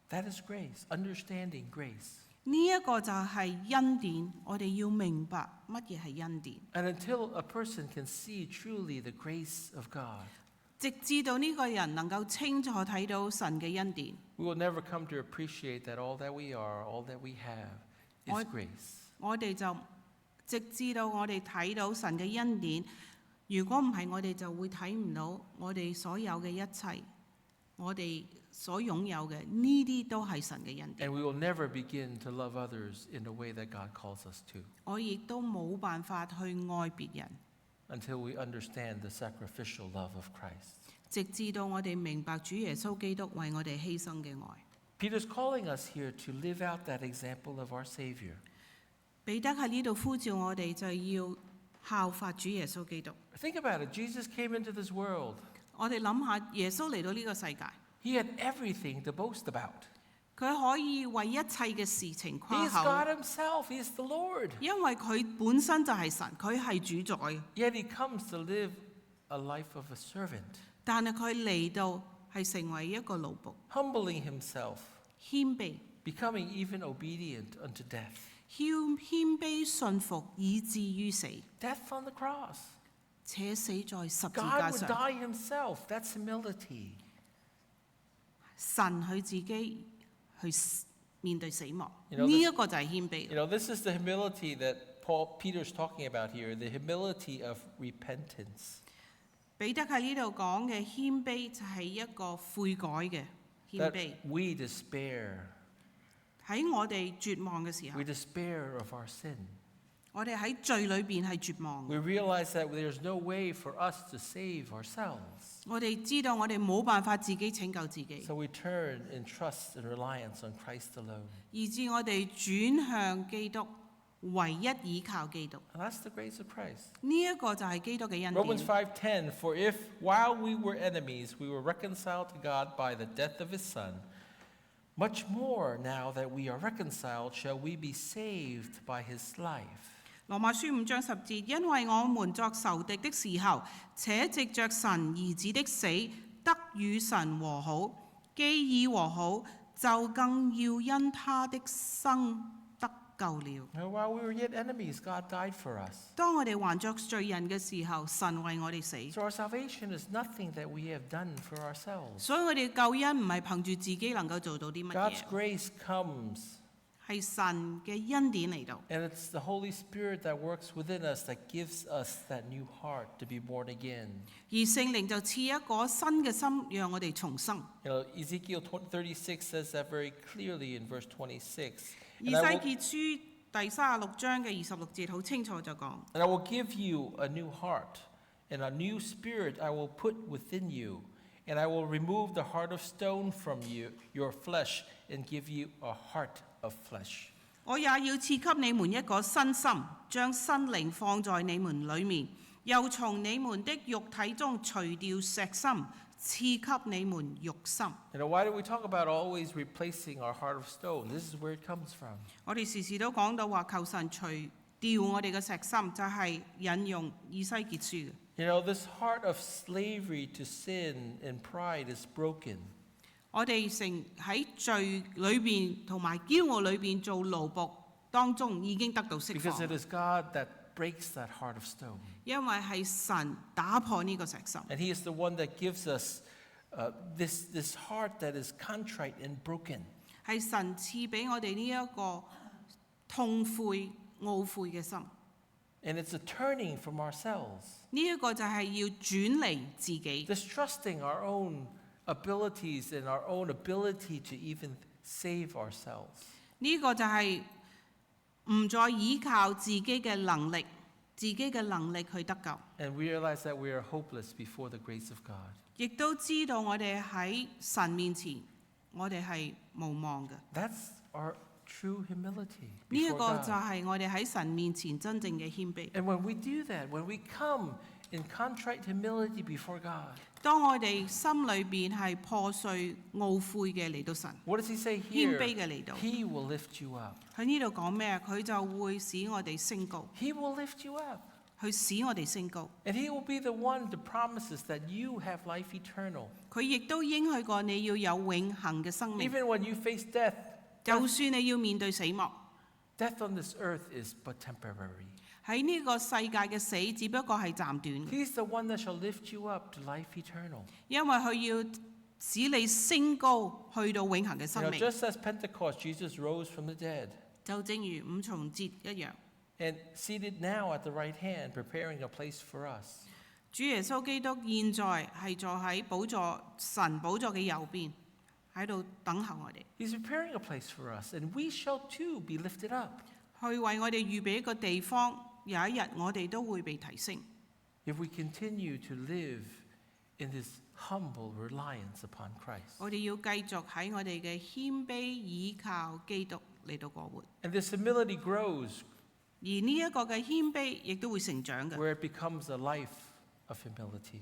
[SPEAKER 1] That is grace, understanding grace.
[SPEAKER 2] 呢一個就係恩典，我哋要明白乜嘢係恩典。
[SPEAKER 1] And until a person can see truly the grace of God,
[SPEAKER 2] 直至到呢個人能夠清楚睇到神嘅恩典。
[SPEAKER 1] We will never come to appreciate that all that we are, all that we have is
[SPEAKER 2] I-
[SPEAKER 1] grace.
[SPEAKER 2] 我哋就直至到我哋睇到神嘅恩典。如果唔係，我哋就會睇唔到我哋所有嘅一切，我哋所擁有嘅呢啲都係神嘅恩典。
[SPEAKER 1] And we will never begin to love others in the way that God calls us to
[SPEAKER 2] 我亦都冇辦法去愛別人，
[SPEAKER 1] until we understand the sacrificial love of Christ.
[SPEAKER 2] 直至到我哋明白主耶穌基督為我哋犧牲嘅愛。
[SPEAKER 1] Peter's calling us here to live out that example of our Savior.
[SPEAKER 2] 彼得喺呢度呼召我哋，就要效法主耶穌基督。
[SPEAKER 1] Think about it. Jesus came into this world.
[SPEAKER 2] 我哋諗下，耶穌嚟到呢個世界，
[SPEAKER 1] He had everything to boast about.
[SPEAKER 2] 佢可以為一切嘅事情
[SPEAKER 1] He
[SPEAKER 2] 誇
[SPEAKER 1] is God
[SPEAKER 2] 口，
[SPEAKER 1] himself. He is the Lord.
[SPEAKER 2] 因為佢本身就係神，佢係主宰。
[SPEAKER 1] Yet he comes to live a life of a servant,
[SPEAKER 2] 但係佢嚟到係成為一個奴僕，
[SPEAKER 1] humbling himself,
[SPEAKER 2] 謙卑、
[SPEAKER 1] becoming even obedient unto death.
[SPEAKER 2] 謙卑信服，以至於死，
[SPEAKER 1] Death on the cross.
[SPEAKER 2] 且死在十字
[SPEAKER 1] God
[SPEAKER 2] 架
[SPEAKER 1] would
[SPEAKER 2] 上。
[SPEAKER 1] die himself. That's humility.
[SPEAKER 2] 神佢自己去面對死亡，
[SPEAKER 1] You know,
[SPEAKER 2] 呢一個就係謙卑。
[SPEAKER 1] This is the humility that Peter's talking about here, the humility of repentance.
[SPEAKER 2] 彼得喺呢度講嘅謙卑就係一個悔改嘅謙
[SPEAKER 1] That
[SPEAKER 2] 卑。
[SPEAKER 1] we despair.
[SPEAKER 2] 喺我哋絕望嘅時候
[SPEAKER 1] We，despair of our sin.
[SPEAKER 2] 我哋喺罪裏邊係絕望
[SPEAKER 1] We
[SPEAKER 2] 嘅。
[SPEAKER 1] realize that there's no way for us to save ourselves.
[SPEAKER 2] 我哋知道我哋冇辦法自己拯救自己，
[SPEAKER 1] So we turn in trust and reliance on Christ alone.
[SPEAKER 2] 以致我哋轉向基督，唯一倚靠基督。
[SPEAKER 1] And that's the grace of Christ.
[SPEAKER 2] 呢一個就係基督嘅恩
[SPEAKER 1] Romans
[SPEAKER 2] 典。
[SPEAKER 1] 5:10, for if while we were enemies, we were reconciled to God by the death of his Son, much more now that we are reconciled, shall we be saved by his life.
[SPEAKER 2] 羅馬書5章10節，因為我們作仇敵的時候，且藉着神兒子的死，得與神和好，既已和好，就更要因他的生得救了。
[SPEAKER 1] And while we were yet enemies, God died for us.
[SPEAKER 2] 當我哋還作罪人嘅時候，神為我哋死，
[SPEAKER 1] So our salvation is nothing that we have done for ourselves.
[SPEAKER 2] 所以我哋救恩唔係憑住自己能夠做到啲乜
[SPEAKER 1] God's
[SPEAKER 2] 嘢，
[SPEAKER 1] grace comes,
[SPEAKER 2] 係神嘅恩典嚟到。
[SPEAKER 1] and it's the Holy Spirit that works within us that gives us that new heart to be born again.
[SPEAKER 2] 而聖靈就賜一個新嘅心，讓我哋重生。
[SPEAKER 1] Ezekiel 36 says that very clearly in verse 26.
[SPEAKER 2] 以西
[SPEAKER 1] And I will-
[SPEAKER 2] 結書第36章嘅26節好清楚就講。
[SPEAKER 1] And I will give you a new heart, and a new spirit I will put within you. And I will remove the heart of stone from your flesh, and give you a heart of flesh.
[SPEAKER 2] 我也要賜給你們一個新心，將新靈放在你們裏面，又從你們的肉體中除掉石心，賜給你們肉心。
[SPEAKER 1] Why do we talk about always replacing our heart of stone? This is where it comes from.
[SPEAKER 2] 我哋時時都講到話求神除掉我哋嘅石心，就係、引用以西結書嘅。
[SPEAKER 1] This heart of slavery to sin and pride is broken.
[SPEAKER 2] 我哋成喺罪裏邊同埋驕傲裏邊做奴僕當中已經得到釋
[SPEAKER 1] Because it
[SPEAKER 2] 放，
[SPEAKER 1] is God that breaks that heart of stone.
[SPEAKER 2] 因為係神打破呢個石心。
[SPEAKER 1] And He is the one that gives us this heart that is contrite and broken.
[SPEAKER 2] 係神賜俾我哋呢一個痛悔、懊悔嘅心。
[SPEAKER 1] And it's a turning from ourselves,
[SPEAKER 2] 呢一個就係要轉離自己，
[SPEAKER 1] distrusting our own abilities and our own ability to even save ourselves.
[SPEAKER 2] 呢個就係唔再依靠自己嘅能力，自己嘅能力去得救，
[SPEAKER 1] And realize that we are hopeless before the grace of God.
[SPEAKER 2] 亦都知道我哋喺神面前，我哋係無望嘅。
[SPEAKER 1] That's our true humility
[SPEAKER 2] 呢一
[SPEAKER 1] before
[SPEAKER 2] 個就
[SPEAKER 1] God.
[SPEAKER 2] 係我哋喺神面前真正嘅謙卑。
[SPEAKER 1] And when we do that, when we come in contrite humility before God,
[SPEAKER 2] 當我哋心裏邊係破碎、懊悔嘅嚟到神，
[SPEAKER 1] what does He say
[SPEAKER 2] 謙
[SPEAKER 1] here?
[SPEAKER 2] 卑嘅嚟到，
[SPEAKER 1] He will lift you up.
[SPEAKER 2] 喺呢度講咩啊？佢就會使我哋升高，
[SPEAKER 1] He will lift you up.
[SPEAKER 2] 去使我哋升高。
[SPEAKER 1] And He will be the one that promises that you have life eternal.
[SPEAKER 2] 佢亦都應許過你要有永恆嘅生命，
[SPEAKER 1] Even when you face death,
[SPEAKER 2] 就算你要面對死亡，
[SPEAKER 1] death on this earth is but temporary.
[SPEAKER 2] 喺呢個世界嘅死只不過係暫短嘅，
[SPEAKER 1] He's the one that shall lift you up to life eternal.
[SPEAKER 2] 因為佢要使你升高去到永恆嘅
[SPEAKER 1] You
[SPEAKER 2] 生
[SPEAKER 1] know,
[SPEAKER 2] 命，
[SPEAKER 1] just as Pentecost, Jesus rose from the dead
[SPEAKER 2] 就正如五重節一樣。
[SPEAKER 1] and seated now at the right hand, preparing a place for us.
[SPEAKER 2] 主耶穌基督現在係坐喺神寶座嘅右邊，喺度等候我哋，
[SPEAKER 1] He's preparing a place for us, and we shall too be lifted up.
[SPEAKER 2] 去為我哋預備一個地方。有一日我哋都會被提升。
[SPEAKER 1] If we continue to live in this humble reliance upon Christ.
[SPEAKER 2] 我哋要繼續喺我哋嘅謙卑倚靠基督嚟到過活，
[SPEAKER 1] And this humility grows
[SPEAKER 2] 而呢一個嘅謙卑亦都會成長嘅，
[SPEAKER 1] where it becomes a life of humility.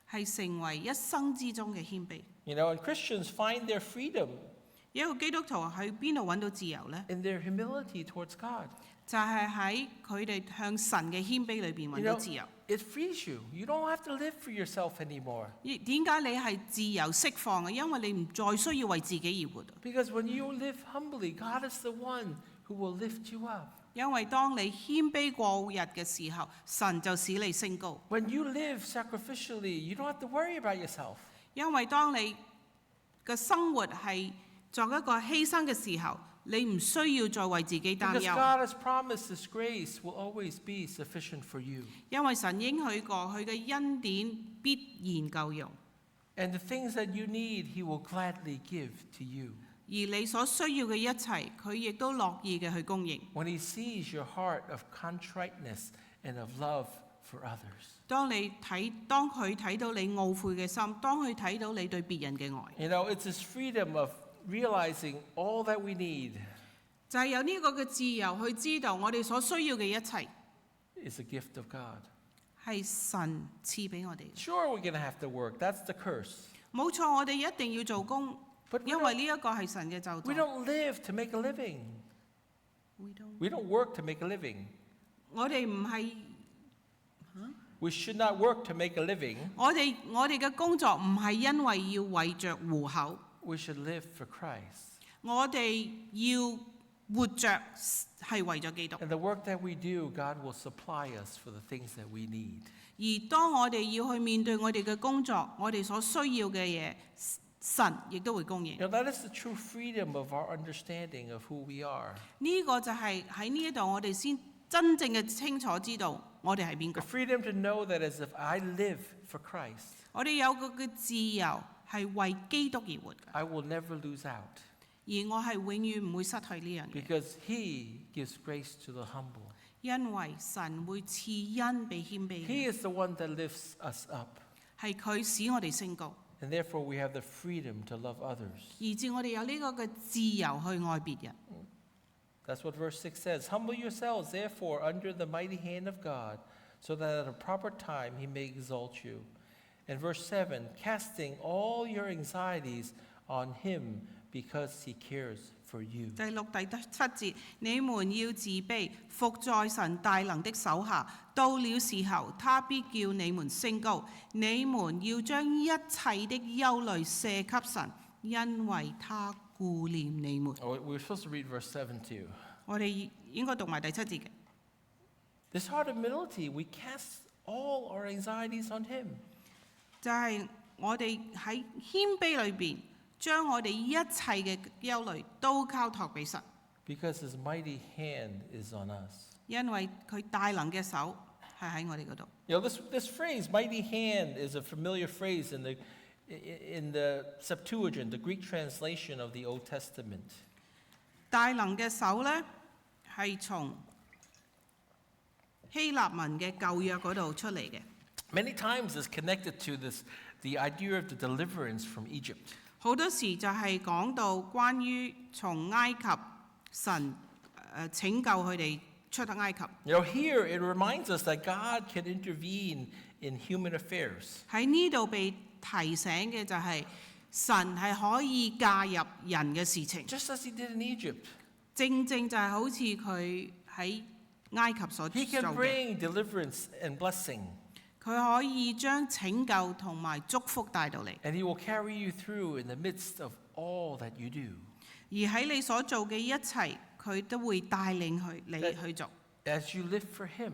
[SPEAKER 2] 係成為一生之中嘅謙卑。
[SPEAKER 1] You know, and Christians find their freedom
[SPEAKER 2] 一個基督徒喺邊度揾到自由呢？
[SPEAKER 1] in their humility towards God.
[SPEAKER 2] 就係喺佢哋向神嘅謙卑裏邊
[SPEAKER 1] You
[SPEAKER 2] 揾到
[SPEAKER 1] know,
[SPEAKER 2] 自由。
[SPEAKER 1] it frees you. You don't have to live for yourself anymore.
[SPEAKER 2] 點解你係自由釋放嘅？因為你唔再需要為自己而活。
[SPEAKER 1] Because when you live humbly, God is the one who will lift you up.
[SPEAKER 2] 因為當你謙卑過日嘅時候，神就使你升高。
[SPEAKER 1] When you live sacrificially, you don't have to worry about yourself.
[SPEAKER 2] 因為當你嘅生活係作一個犧牲嘅時候，你唔需要再為自己擔
[SPEAKER 1] Because
[SPEAKER 2] 憂，
[SPEAKER 1] God has promised His grace will always be sufficient for you.
[SPEAKER 2] 因為神應許過佢嘅恩典必然夠用，
[SPEAKER 1] And the things that you need, He will gladly give to you.
[SPEAKER 2] 而你所需要嘅一切，佢亦都樂意嘅去供應。
[SPEAKER 1] When He sees your heart of contriteness and of love for others.
[SPEAKER 2] 當佢睇到你懊悔嘅心，當佢睇到你對別人嘅愛，
[SPEAKER 1] You know, it's this freedom of realizing all that we need
[SPEAKER 2] 就係有呢個嘅自由去知道我哋所需要嘅一切
[SPEAKER 1] is a gift of God.
[SPEAKER 2] 係神賜俾我哋。
[SPEAKER 1] Sure, we're going to have to work. That's the curse.
[SPEAKER 2] 冇錯，我哋一定要做工，
[SPEAKER 1] But we
[SPEAKER 2] 因為呢一個係神嘅咒
[SPEAKER 1] We
[SPEAKER 2] 詛。
[SPEAKER 1] don't live to make a living.
[SPEAKER 2] We don't-
[SPEAKER 1] We don't work to make a living.
[SPEAKER 2] 我哋唔係。
[SPEAKER 1] We should not work to make a living.
[SPEAKER 2] 我哋嘅工作唔係因為要為着糊口，
[SPEAKER 1] We should live for Christ.
[SPEAKER 2] 我哋要活着係為咗基督。
[SPEAKER 1] And the work that we do, God will supply us for the things that we need.
[SPEAKER 2] 而當我哋要去面對我哋嘅工作，我哋所需要嘅嘢，神亦都會供應。
[SPEAKER 1] You know, that is the true freedom of our understanding of who we are.
[SPEAKER 2] 呢個就係喺呢一度，我哋先真正嘅清楚知道我哋係邊
[SPEAKER 1] The
[SPEAKER 2] 個。
[SPEAKER 1] freedom to know that as if I live for Christ,
[SPEAKER 2] 我哋有個嘅自由係為基督而活嘅，
[SPEAKER 1] I will never lose out
[SPEAKER 2] 而我係永遠唔會失去呢樣嘢，
[SPEAKER 1] because He gives grace to the humble.
[SPEAKER 2] 因為神會賜恩俾謙卑
[SPEAKER 1] He
[SPEAKER 2] 嘅，
[SPEAKER 1] is the one that lifts us up.
[SPEAKER 2] 係佢使我哋升高。
[SPEAKER 1] And therefore, we have the freedom to love others.
[SPEAKER 2] 以致我哋有呢個嘅自由去愛別人。
[SPEAKER 1] That's what verse 6 says. Humble yourselves, therefore, under the mighty hand of God, so that at a proper time He may exalt you. And verse 7, casting all your anxieties on Him because He cares for you.
[SPEAKER 2] 第六、第七節，你們要自卑，伏在神大能的手下。到了時候，他必叫你們升高。你們要將一切的憂慮卸給神，因為他顧念你們。
[SPEAKER 1] Oh, we're supposed to read verse 7 too.
[SPEAKER 2] 我哋應該讀埋第七節嘅。
[SPEAKER 1] This heart of humility, we cast all our anxieties on Him.
[SPEAKER 2] 就係我哋喺謙卑裏邊，將我哋一切嘅憂慮都交託俾神，
[SPEAKER 1] Because His mighty hand is on us.
[SPEAKER 2] 因為佢大能嘅手係喺我哋嗰度。
[SPEAKER 1] You know, this phrase, mighty hand, is a familiar phrase in the Septuagint, the Greek translation of the Old Testament.
[SPEAKER 2] 大能嘅手呢，係從希臘文嘅舊約嗰度出嚟嘅，
[SPEAKER 1] Many times it's connected to the idea of the deliverance from Egypt.
[SPEAKER 2] 好多時就係講到關於從埃及神拯救佢哋出得埃及。
[SPEAKER 1] You know, here it reminds us that God can intervene in human affairs.
[SPEAKER 2] 喺呢度被提醒嘅就係、神係可以介入人嘅事情，
[SPEAKER 1] Just as He did in Egypt.
[SPEAKER 2] 正正就係好似佢喺埃及所做
[SPEAKER 1] He can
[SPEAKER 2] 嘅，
[SPEAKER 1] bring deliverance and blessing.
[SPEAKER 2] 佢可以將拯救同埋祝福帶到嚟，
[SPEAKER 1] And He will carry you through in the midst of all that you do.
[SPEAKER 2] 而喺你所做嘅一切，佢都會帶領你去做。
[SPEAKER 1] as you live for Him,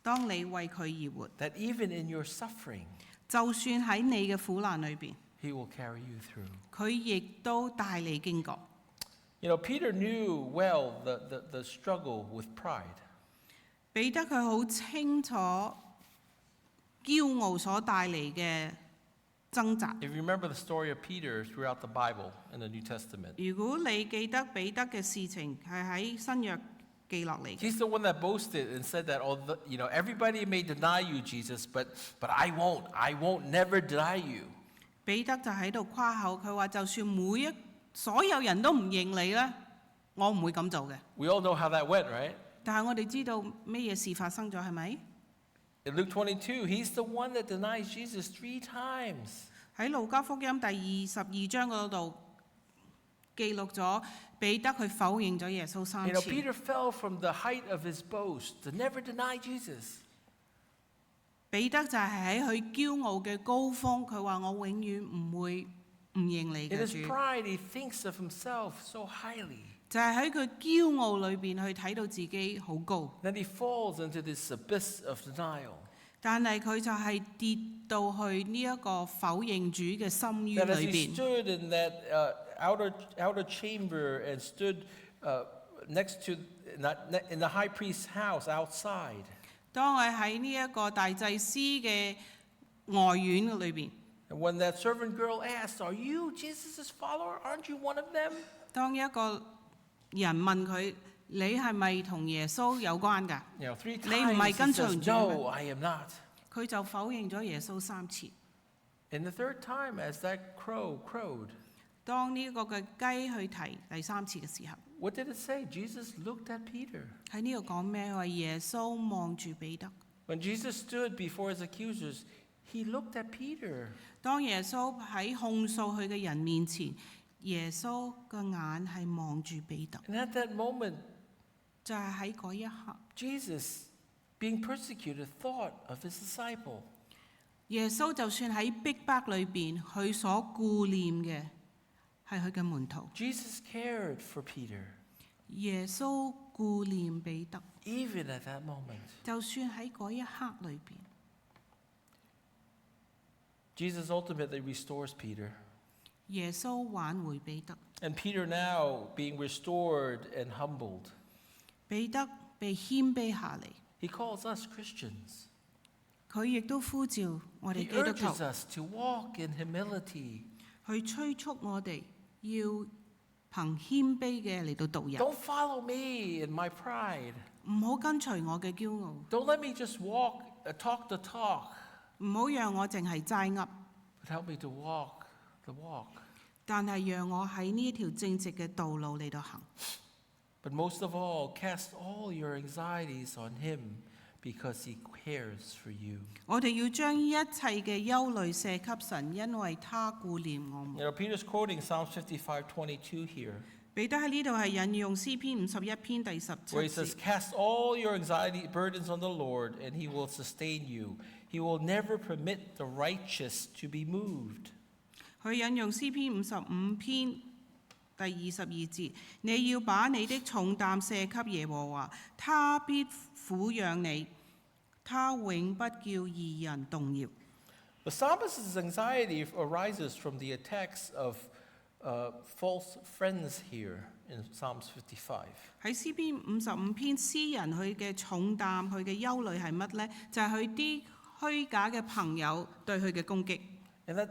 [SPEAKER 2] 當你為佢而活，
[SPEAKER 1] that even in your suffering,
[SPEAKER 2] 就算喺你嘅苦難裏邊，
[SPEAKER 1] He will carry you through.
[SPEAKER 2] 佢亦都帶你經過。
[SPEAKER 1] You know, Peter knew well the struggle with pride.
[SPEAKER 2] 彼得佢好清楚驕傲所帶嚟嘅掙扎。
[SPEAKER 1] If you remember the story of Peter throughout the Bible in the New Testament,
[SPEAKER 2] 如果你記得彼得嘅事情係喺新約記落嚟嘅，
[SPEAKER 1] he's the one that boasted and said that, everybody may deny you, Jesus, but I won't. I won't never deny you.
[SPEAKER 2] 彼得就喺度誇口，佢話就算所有人都唔認你咧，我唔會咁做嘅。
[SPEAKER 1] We all know how that went, right?
[SPEAKER 2] 但係我哋知道咩嘢事發生咗，係咪？
[SPEAKER 1] In Luke 22, he's the one that denies Jesus 3 times.
[SPEAKER 2] 喺路加福音第22章嗰度記錄咗彼得佢否認咗耶穌3 次。
[SPEAKER 1] Peter fell from the height of his boast to never deny Jesus.
[SPEAKER 2] 彼得就係喺佢驕傲嘅高峰，佢話我永遠唔會唔認你
[SPEAKER 1] In
[SPEAKER 2] 嘅
[SPEAKER 1] his
[SPEAKER 2] 主。
[SPEAKER 1] pride, he thinks of himself so highly.
[SPEAKER 2] 就係喺佢驕傲裏邊去睇到自己好高，
[SPEAKER 1] Then he falls into this abyss of denial.
[SPEAKER 2] 但係佢就係跌到去呢一個否認主嘅深淵
[SPEAKER 1] That as
[SPEAKER 2] 裏
[SPEAKER 1] he
[SPEAKER 2] 邊。
[SPEAKER 1] stood in that outer chamber and stood next to in the high priest's house outside,
[SPEAKER 2] 當佢喺呢一個大祭司嘅外院嘅裏邊，
[SPEAKER 1] and when that servant girl asked, "Are you Jesus' follower? Aren't you one of them?"
[SPEAKER 2] 當一個人問佢：你係咪同耶穌有關㗎？
[SPEAKER 1] 3
[SPEAKER 2] 你唔係
[SPEAKER 1] times
[SPEAKER 2] 跟
[SPEAKER 1] he
[SPEAKER 2] 隨
[SPEAKER 1] says,
[SPEAKER 2] 主
[SPEAKER 1] "No,
[SPEAKER 2] 咩？
[SPEAKER 1] I am not."
[SPEAKER 2] 佢就否認咗耶穌3次。
[SPEAKER 1] And the third time, as that crow crowed,
[SPEAKER 2] 當呢個嘅雞去提第3次嘅時候，
[SPEAKER 1] what did it say? Jesus looked at Peter.
[SPEAKER 2] 喺呢度講咩？話耶穌望住彼得。
[SPEAKER 1] When Jesus stood before his accusers, he looked at Peter.
[SPEAKER 2] 當耶穌喺控訴佢嘅人面前，耶穌個眼係望住彼得，
[SPEAKER 1] And at that moment,
[SPEAKER 2] 就係喺嗰一刻，
[SPEAKER 1] Jesus, being persecuted, thought of his disciple.
[SPEAKER 2] 耶穌就算喺逼迫裏邊，佢所顧念嘅係佢嘅門徒。
[SPEAKER 1] Jesus cared for Peter,
[SPEAKER 2] 耶穌顧念彼得，
[SPEAKER 1] even at that moment.
[SPEAKER 2] 就算喺嗰一刻裏邊，
[SPEAKER 1] Jesus ultimately restores Peter.
[SPEAKER 2] 耶穌挽回彼得，
[SPEAKER 1] And Peter now being restored and humbled.
[SPEAKER 2] 彼得被謙卑下嚟，
[SPEAKER 1] He calls us Christians.
[SPEAKER 2] 佢亦都呼召我哋
[SPEAKER 1] He
[SPEAKER 2] 基督
[SPEAKER 1] urges
[SPEAKER 2] 徒
[SPEAKER 1] us to walk in humility.
[SPEAKER 2] 去催促我哋要憑謙卑嘅嚟到度日。
[SPEAKER 1] Don't follow me in my pride.
[SPEAKER 2] 唔好跟隨我嘅驕傲，
[SPEAKER 1] Don't let me just talk the talk,
[SPEAKER 2] 唔好讓我淨係齋噏，
[SPEAKER 1] but help me to walk the walk.
[SPEAKER 2] 但係讓我喺呢條正直嘅道路嚟到行。
[SPEAKER 1] But most of all, cast all your anxieties on him because he cares for you.
[SPEAKER 2] 我哋要將一切嘅憂慮卸給神，因為他顧念我們。
[SPEAKER 1] Peter's quoting Psalm 55:22 here,
[SPEAKER 2] 彼得喺呢度係引用詩篇51篇第17
[SPEAKER 1] where he says,
[SPEAKER 2] 節，
[SPEAKER 1] "Cast all your anxiety burdens on the Lord, and he will sustain you. He will never permit the righteous to be moved."
[SPEAKER 2] 佢引用詩篇55篇第22節，你要把你的重擔卸給耶和華，他必撫養你，他永不叫義人動搖。
[SPEAKER 1] The psalmist's anxiety arises from the attacks of false friends here in Psalms 55.
[SPEAKER 2] 喺詩篇55篇，詩人佢嘅重擔、佢嘅憂慮係乜呢？就係佢啲虛假嘅朋友對佢嘅攻擊。
[SPEAKER 1] And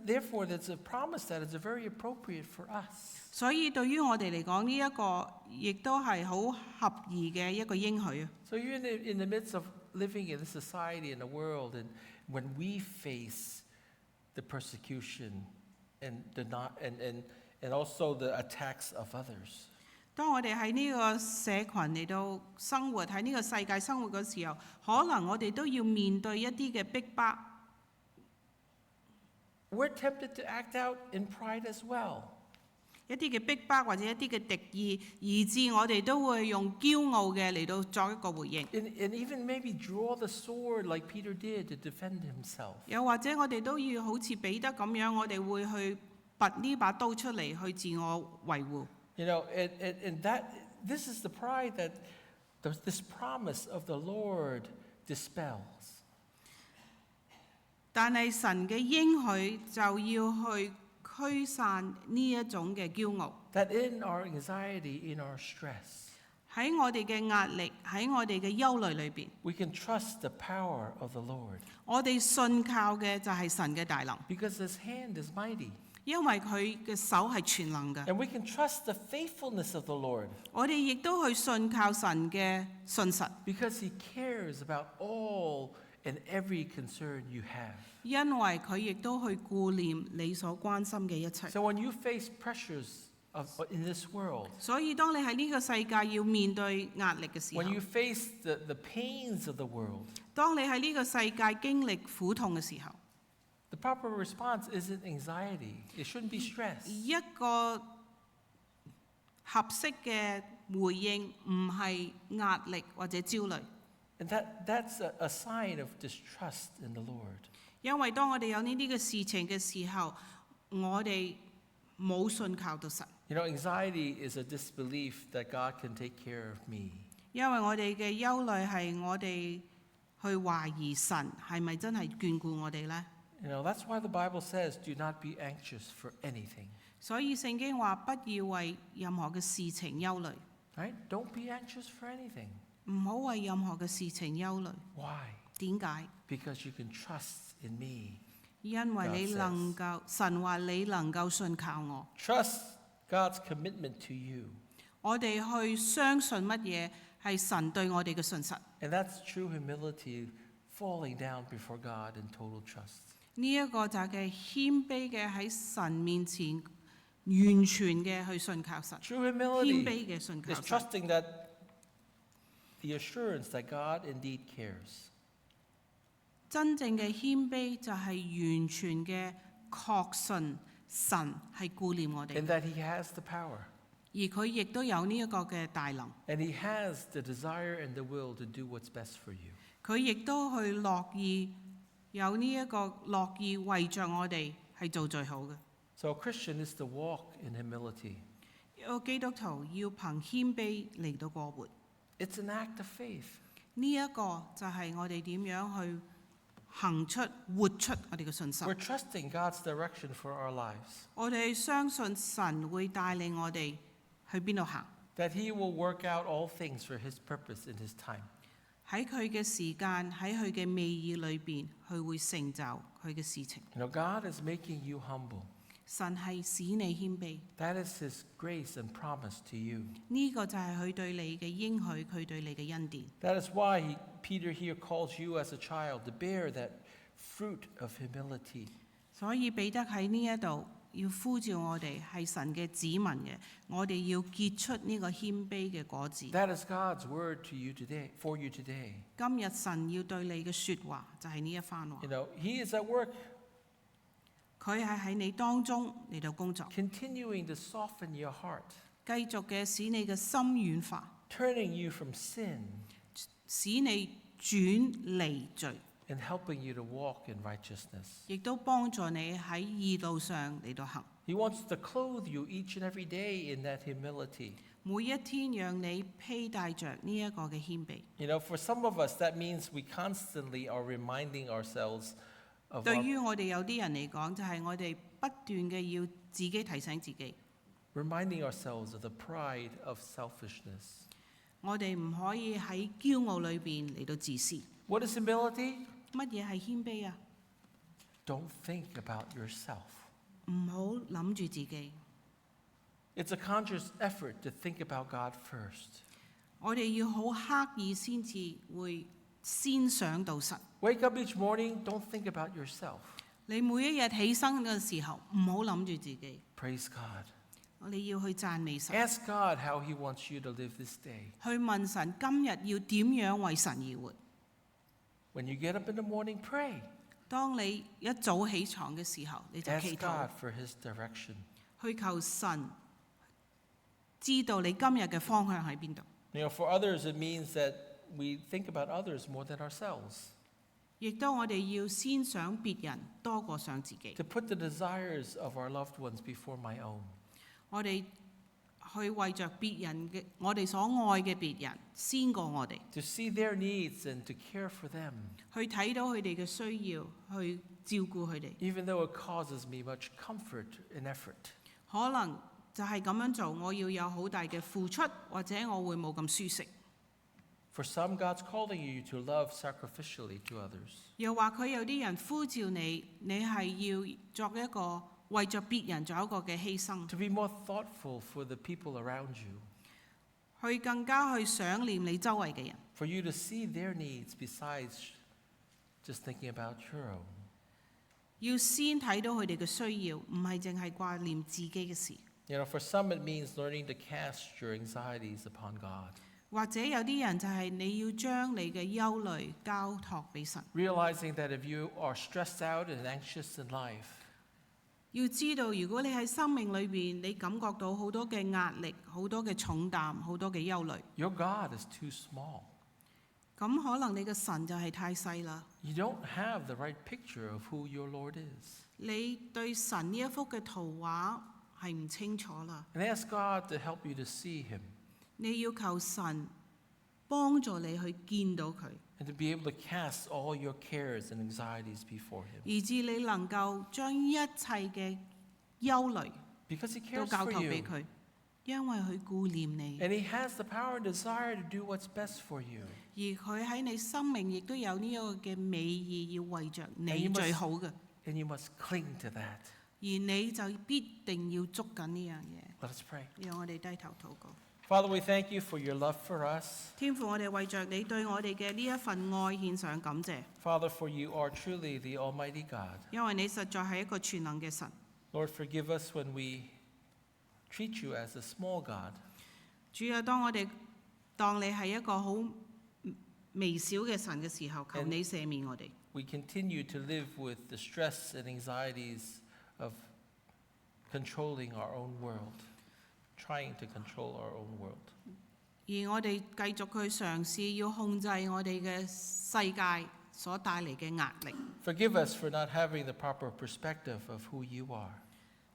[SPEAKER 1] therefore, there's a promise that is very appropriate for us.
[SPEAKER 2] 所以對於我哋嚟講，呢一個亦都係好合宜嘅一個應許啊！
[SPEAKER 1] So you're in the midst of living in the society, in the world, and when we face the persecution and also the attacks of others,
[SPEAKER 2] 當我哋喺呢個社群嚟到生活，喺呢個世界生活嘅時候，可能我哋都要面對一啲嘅逼迫。
[SPEAKER 1] we're tempted to act out in pride as well.
[SPEAKER 2] 一啲嘅逼迫或者一啲嘅敵意，以致我哋都會用驕傲嘅嚟到作一個回應。
[SPEAKER 1] And even maybe draw the sword like Peter did to defend himself.
[SPEAKER 2] 又或者我哋都要好似彼得咁樣，我哋會去拔呢把刀出嚟去自我維護。
[SPEAKER 1] And this is the pride that This promise of the Lord dispels.
[SPEAKER 2] 但係神嘅應許就要去驅散呢一種嘅驕傲。
[SPEAKER 1] That in our anxiety, in our stress,
[SPEAKER 2] 喺我哋嘅壓力，喺我哋嘅憂慮裏邊，
[SPEAKER 1] we can trust the power of the Lord
[SPEAKER 2] 我哋信靠嘅就係神嘅大能，
[SPEAKER 1] because His hand is mighty.
[SPEAKER 2] 因為佢嘅手係全能嘅。
[SPEAKER 1] And we can trust the faithfulness of the Lord
[SPEAKER 2] 我哋亦都去信靠神嘅信實，
[SPEAKER 1] because He cares about all and every concern you have.
[SPEAKER 2] 因為佢亦都去顧念你所關心嘅一切。
[SPEAKER 1] So when you face pressures in this world,
[SPEAKER 2] 所以當你喺呢個世界要面對壓力嘅時候
[SPEAKER 1] when，you face the pains of the world,
[SPEAKER 2] 當你喺呢個世界經歷苦痛嘅時候，
[SPEAKER 1] the proper response isn't anxiety. It shouldn't be stress.
[SPEAKER 2] 一個合適嘅回應唔係壓力或者焦慮，
[SPEAKER 1] And that's a sign of distrust in the Lord.
[SPEAKER 2] 因為當我哋有呢啲嘅事情嘅時候，我哋冇信靠到神，
[SPEAKER 1] You know, anxiety is a disbelief that God can take care of me.
[SPEAKER 2] 因為我哋嘅憂慮係我哋去懷疑神係咪真係眷顧我哋呢？
[SPEAKER 1] You know, that's why the Bible says, do not be anxious for anything.
[SPEAKER 2] 所以聖經話不要為任何嘅事情憂慮，
[SPEAKER 1] Right? Don't be anxious for anything.
[SPEAKER 2] 唔好為任何嘅事情憂慮。
[SPEAKER 1] Why?
[SPEAKER 2] 點解？
[SPEAKER 1] Because you can trust in me.
[SPEAKER 2] 因為你能夠，神話你能夠信靠我。
[SPEAKER 1] Trust God's commitment to you.
[SPEAKER 2] 我哋去相信乜嘢係神對我哋嘅信實。
[SPEAKER 1] And that's true humility, falling down before God in total trust.
[SPEAKER 2] 呢一個就係謙卑嘅喺神面前完全嘅去信靠神，
[SPEAKER 1] True
[SPEAKER 2] 謙
[SPEAKER 1] humility
[SPEAKER 2] 卑嘅信靠
[SPEAKER 1] is
[SPEAKER 2] 神。
[SPEAKER 1] trusting that the assurance that God indeed cares.
[SPEAKER 2] 真正嘅謙卑就係完全嘅確信神係顧念我哋，
[SPEAKER 1] And that He has the power.
[SPEAKER 2] 而佢亦都有呢一個嘅大能，
[SPEAKER 1] And He has the desire and the will to do what's best for you.
[SPEAKER 2] 佢亦都去樂意有呢一個樂意為着我哋係做最好嘅。
[SPEAKER 1] So a Christian is to walk in humility.
[SPEAKER 2] 一個基督徒要憑謙卑嚟到過活，
[SPEAKER 1] It's an act of faith.
[SPEAKER 2] 呢一個就係我哋點樣去行出活出我哋嘅信心。
[SPEAKER 1] We're trusting God's direction for our lives.
[SPEAKER 2] 我哋相信神會帶領我哋去邊度行，
[SPEAKER 1] That He will work out all things for His purpose in His time.
[SPEAKER 2] 喺佢嘅時間，喺佢嘅美意裏邊，佢會成就佢嘅事情。
[SPEAKER 1] You know, God is making you humble.
[SPEAKER 2] 神係使你謙卑，
[SPEAKER 1] That is His grace and promise to you.
[SPEAKER 2] 呢、個就係佢對你嘅應許，佢對你嘅恩典。
[SPEAKER 1] That is why Peter here calls you as a child to bear that fruit of humility.
[SPEAKER 2] 所以彼得喺呢一度要呼召我哋係神嘅子民嘅，我哋要結出呢個謙卑嘅果子。
[SPEAKER 1] That is God's word to you today, for you today.
[SPEAKER 2] 今日神要對你嘅説話就係呢一番話
[SPEAKER 1] You，know, He is at work,
[SPEAKER 2] 佢係喺你當中嚟到工作，
[SPEAKER 1] continuing to soften your heart,
[SPEAKER 2] 繼續嘅使你嘅心軟化，
[SPEAKER 1] turning you from sin
[SPEAKER 2] 使你轉離罪，
[SPEAKER 1] and helping you to walk in righteousness.
[SPEAKER 2] 亦都幫助你喺義路上嚟到行。
[SPEAKER 1] He wants to clothe you each and every day in that humility.
[SPEAKER 2] 每一天讓你披戴着呢一個嘅謙卑。
[SPEAKER 1] You know, for some of us, that means we constantly are reminding ourselves of
[SPEAKER 2] 對於我哋有啲人嚟講，就係我哋不斷嘅要自己提醒自己，
[SPEAKER 1] reminding ourselves of the pride of selfishness.
[SPEAKER 2] 我哋唔可以喺驕傲裏邊嚟到自私。
[SPEAKER 1] What is humility?
[SPEAKER 2] 乜嘢係謙卑啊？
[SPEAKER 1] Don't think about yourself.
[SPEAKER 2] 唔好諗住自己，
[SPEAKER 1] It's a conscious effort to think about God first.
[SPEAKER 2] 我哋要好刻意先至會先想到神。
[SPEAKER 1] Wake up each morning, don't think about yourself.
[SPEAKER 2] 你每一日起身嘅時候，唔好諗住自己，
[SPEAKER 1] Praise God.
[SPEAKER 2] 你要去讚美神，
[SPEAKER 1] Ask God how He wants you to live this day.
[SPEAKER 2] 去問神今日要點樣為神而活。
[SPEAKER 1] When you get up in the morning, pray.
[SPEAKER 2] 當你一早起床嘅時候，你就
[SPEAKER 1] Ask
[SPEAKER 2] 祈禱
[SPEAKER 1] God，for His direction.
[SPEAKER 2] 去求神知道你今日嘅方向喺邊度。
[SPEAKER 1] You know, for others, it means that we think about others more than ourselves.
[SPEAKER 2] 亦都我哋要先想別人多過想自己。
[SPEAKER 1] To put the desires of our loved ones before my own.
[SPEAKER 2] 我哋去為着別人嘅我哋所愛嘅別人先過我哋，
[SPEAKER 1] to see their needs and to care for them,
[SPEAKER 2] 去睇到佢哋嘅需要，去照顧佢哋。
[SPEAKER 1] even though it causes me much comfort and effort.
[SPEAKER 2] 可能就係咁樣做，我要有好大嘅付出，或者我會冇咁舒適。
[SPEAKER 1] For some, God's calling you to love sacrificially to others.
[SPEAKER 2] 又話佢有啲人呼召你，你係要作一個為着別人做一個嘅犧牲，
[SPEAKER 1] To be more thoughtful for the people around you.
[SPEAKER 2] 去更加去想念你周圍嘅人，
[SPEAKER 1] For you to see their needs besides just thinking about your own.
[SPEAKER 2] 要先睇到佢哋嘅需要，唔係淨係掛念自己嘅事。
[SPEAKER 1] You know, for some, it means learning to cast your anxieties upon God.
[SPEAKER 2] 或者有啲人就係你要將你嘅憂慮交託俾神，
[SPEAKER 1] Realizing that if you are stressed out and anxious in life,
[SPEAKER 2] 要知道如果你喺生命裏邊你感覺到好多嘅壓力、好多嘅重擔、好多嘅憂慮，
[SPEAKER 1] your God is too small.
[SPEAKER 2] 咁可能你嘅神就係太細啦。
[SPEAKER 1] You don't have the right picture of who your Lord is.
[SPEAKER 2] 你對神呢一幅嘅圖畫係唔清楚啦，
[SPEAKER 1] And ask God to help you to see Him
[SPEAKER 2] 你要求神幫助你去見到佢，
[SPEAKER 1] and to be able to cast all your cares and anxieties before Him.
[SPEAKER 2] 以致你能夠將一切嘅憂慮
[SPEAKER 1] Because He
[SPEAKER 2] 都
[SPEAKER 1] cares
[SPEAKER 2] 交
[SPEAKER 1] for
[SPEAKER 2] 託俾
[SPEAKER 1] you.
[SPEAKER 2] 佢，因為佢顧念你，
[SPEAKER 1] And He has the power and desire to do what's best for you.
[SPEAKER 2] 而佢喺你生命亦都有呢一個嘅美意，要為着
[SPEAKER 1] And
[SPEAKER 2] 你
[SPEAKER 1] you must-
[SPEAKER 2] 最好嘅，
[SPEAKER 1] And you must cling to that.
[SPEAKER 2] 而你就必定要捉緊呢樣嘢。
[SPEAKER 1] Let us pray.
[SPEAKER 2] 讓我哋低頭禱告。
[SPEAKER 1] Father, we thank you for your love for us.
[SPEAKER 2] 天父，我哋為着你對我哋嘅呢一份愛獻上感謝，
[SPEAKER 1] Father, for you are truly the Almighty God.
[SPEAKER 2] 因為你實在係一個全能嘅神。
[SPEAKER 1] Lord, forgive us when we treat you as a small God.
[SPEAKER 2] 主啊，當我哋當你係一個好微小嘅神嘅時候，求你赦免我哋。
[SPEAKER 1] We continue to live with the stress and anxieties of controlling our own world, trying to control our own world.
[SPEAKER 2] 而我哋繼續去嘗試要控制我哋嘅世界所帶嚟嘅壓力。
[SPEAKER 1] Forgive us for not having the proper perspective of who you are.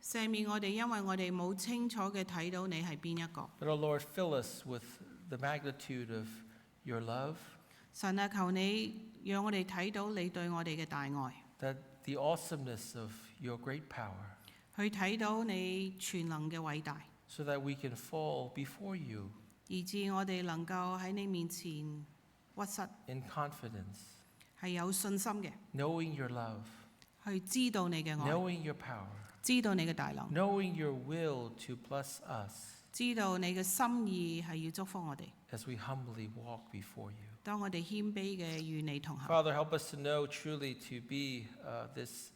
[SPEAKER 2] 赦免我哋，因為我哋冇清楚嘅睇到你係邊一個。
[SPEAKER 1] But, oh Lord, fill us with the magnitude of your love,
[SPEAKER 2] 神啊，求你讓我哋睇到你對我哋嘅大愛，
[SPEAKER 1] that the awesomeness of your great power,
[SPEAKER 2] 去睇到你全能嘅偉大，
[SPEAKER 1] so that we can fall before you
[SPEAKER 2] 以致我哋能夠喺你面前屈膝，
[SPEAKER 1] in confidence,
[SPEAKER 2] 係有信心嘅，
[SPEAKER 1] knowing your love,
[SPEAKER 2] 去知道你嘅愛，
[SPEAKER 1] knowing your power,
[SPEAKER 2] 知道你嘅大能，
[SPEAKER 1] knowing your will to bless us
[SPEAKER 2] 知道你嘅心意係要祝福我哋。
[SPEAKER 1] as we humbly walk before you.
[SPEAKER 2] 當我哋謙卑嘅與你同行，
[SPEAKER 1] Father, help us to know truly to be this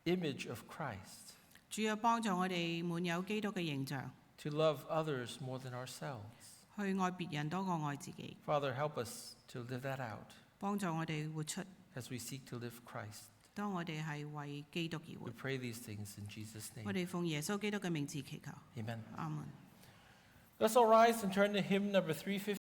[SPEAKER 1] image of Christ,
[SPEAKER 2] 主要幫助我哋滿有基督嘅形象，
[SPEAKER 1] to love others more than ourselves.
[SPEAKER 2] 去愛別人多過愛自己，
[SPEAKER 1] Father, help us to live that out
[SPEAKER 2] 幫助我哋活出。
[SPEAKER 1] as we seek to live Christ.
[SPEAKER 2] 當我哋係為基督而
[SPEAKER 1] We
[SPEAKER 2] 活，
[SPEAKER 1] pray these things in Jesus'
[SPEAKER 2] 我
[SPEAKER 1] name.
[SPEAKER 2] 哋奉耶穌基督嘅名字祈求，
[SPEAKER 1] Amen.
[SPEAKER 2] 阿門。
[SPEAKER 1] Let's all rise and turn to hymn number 350.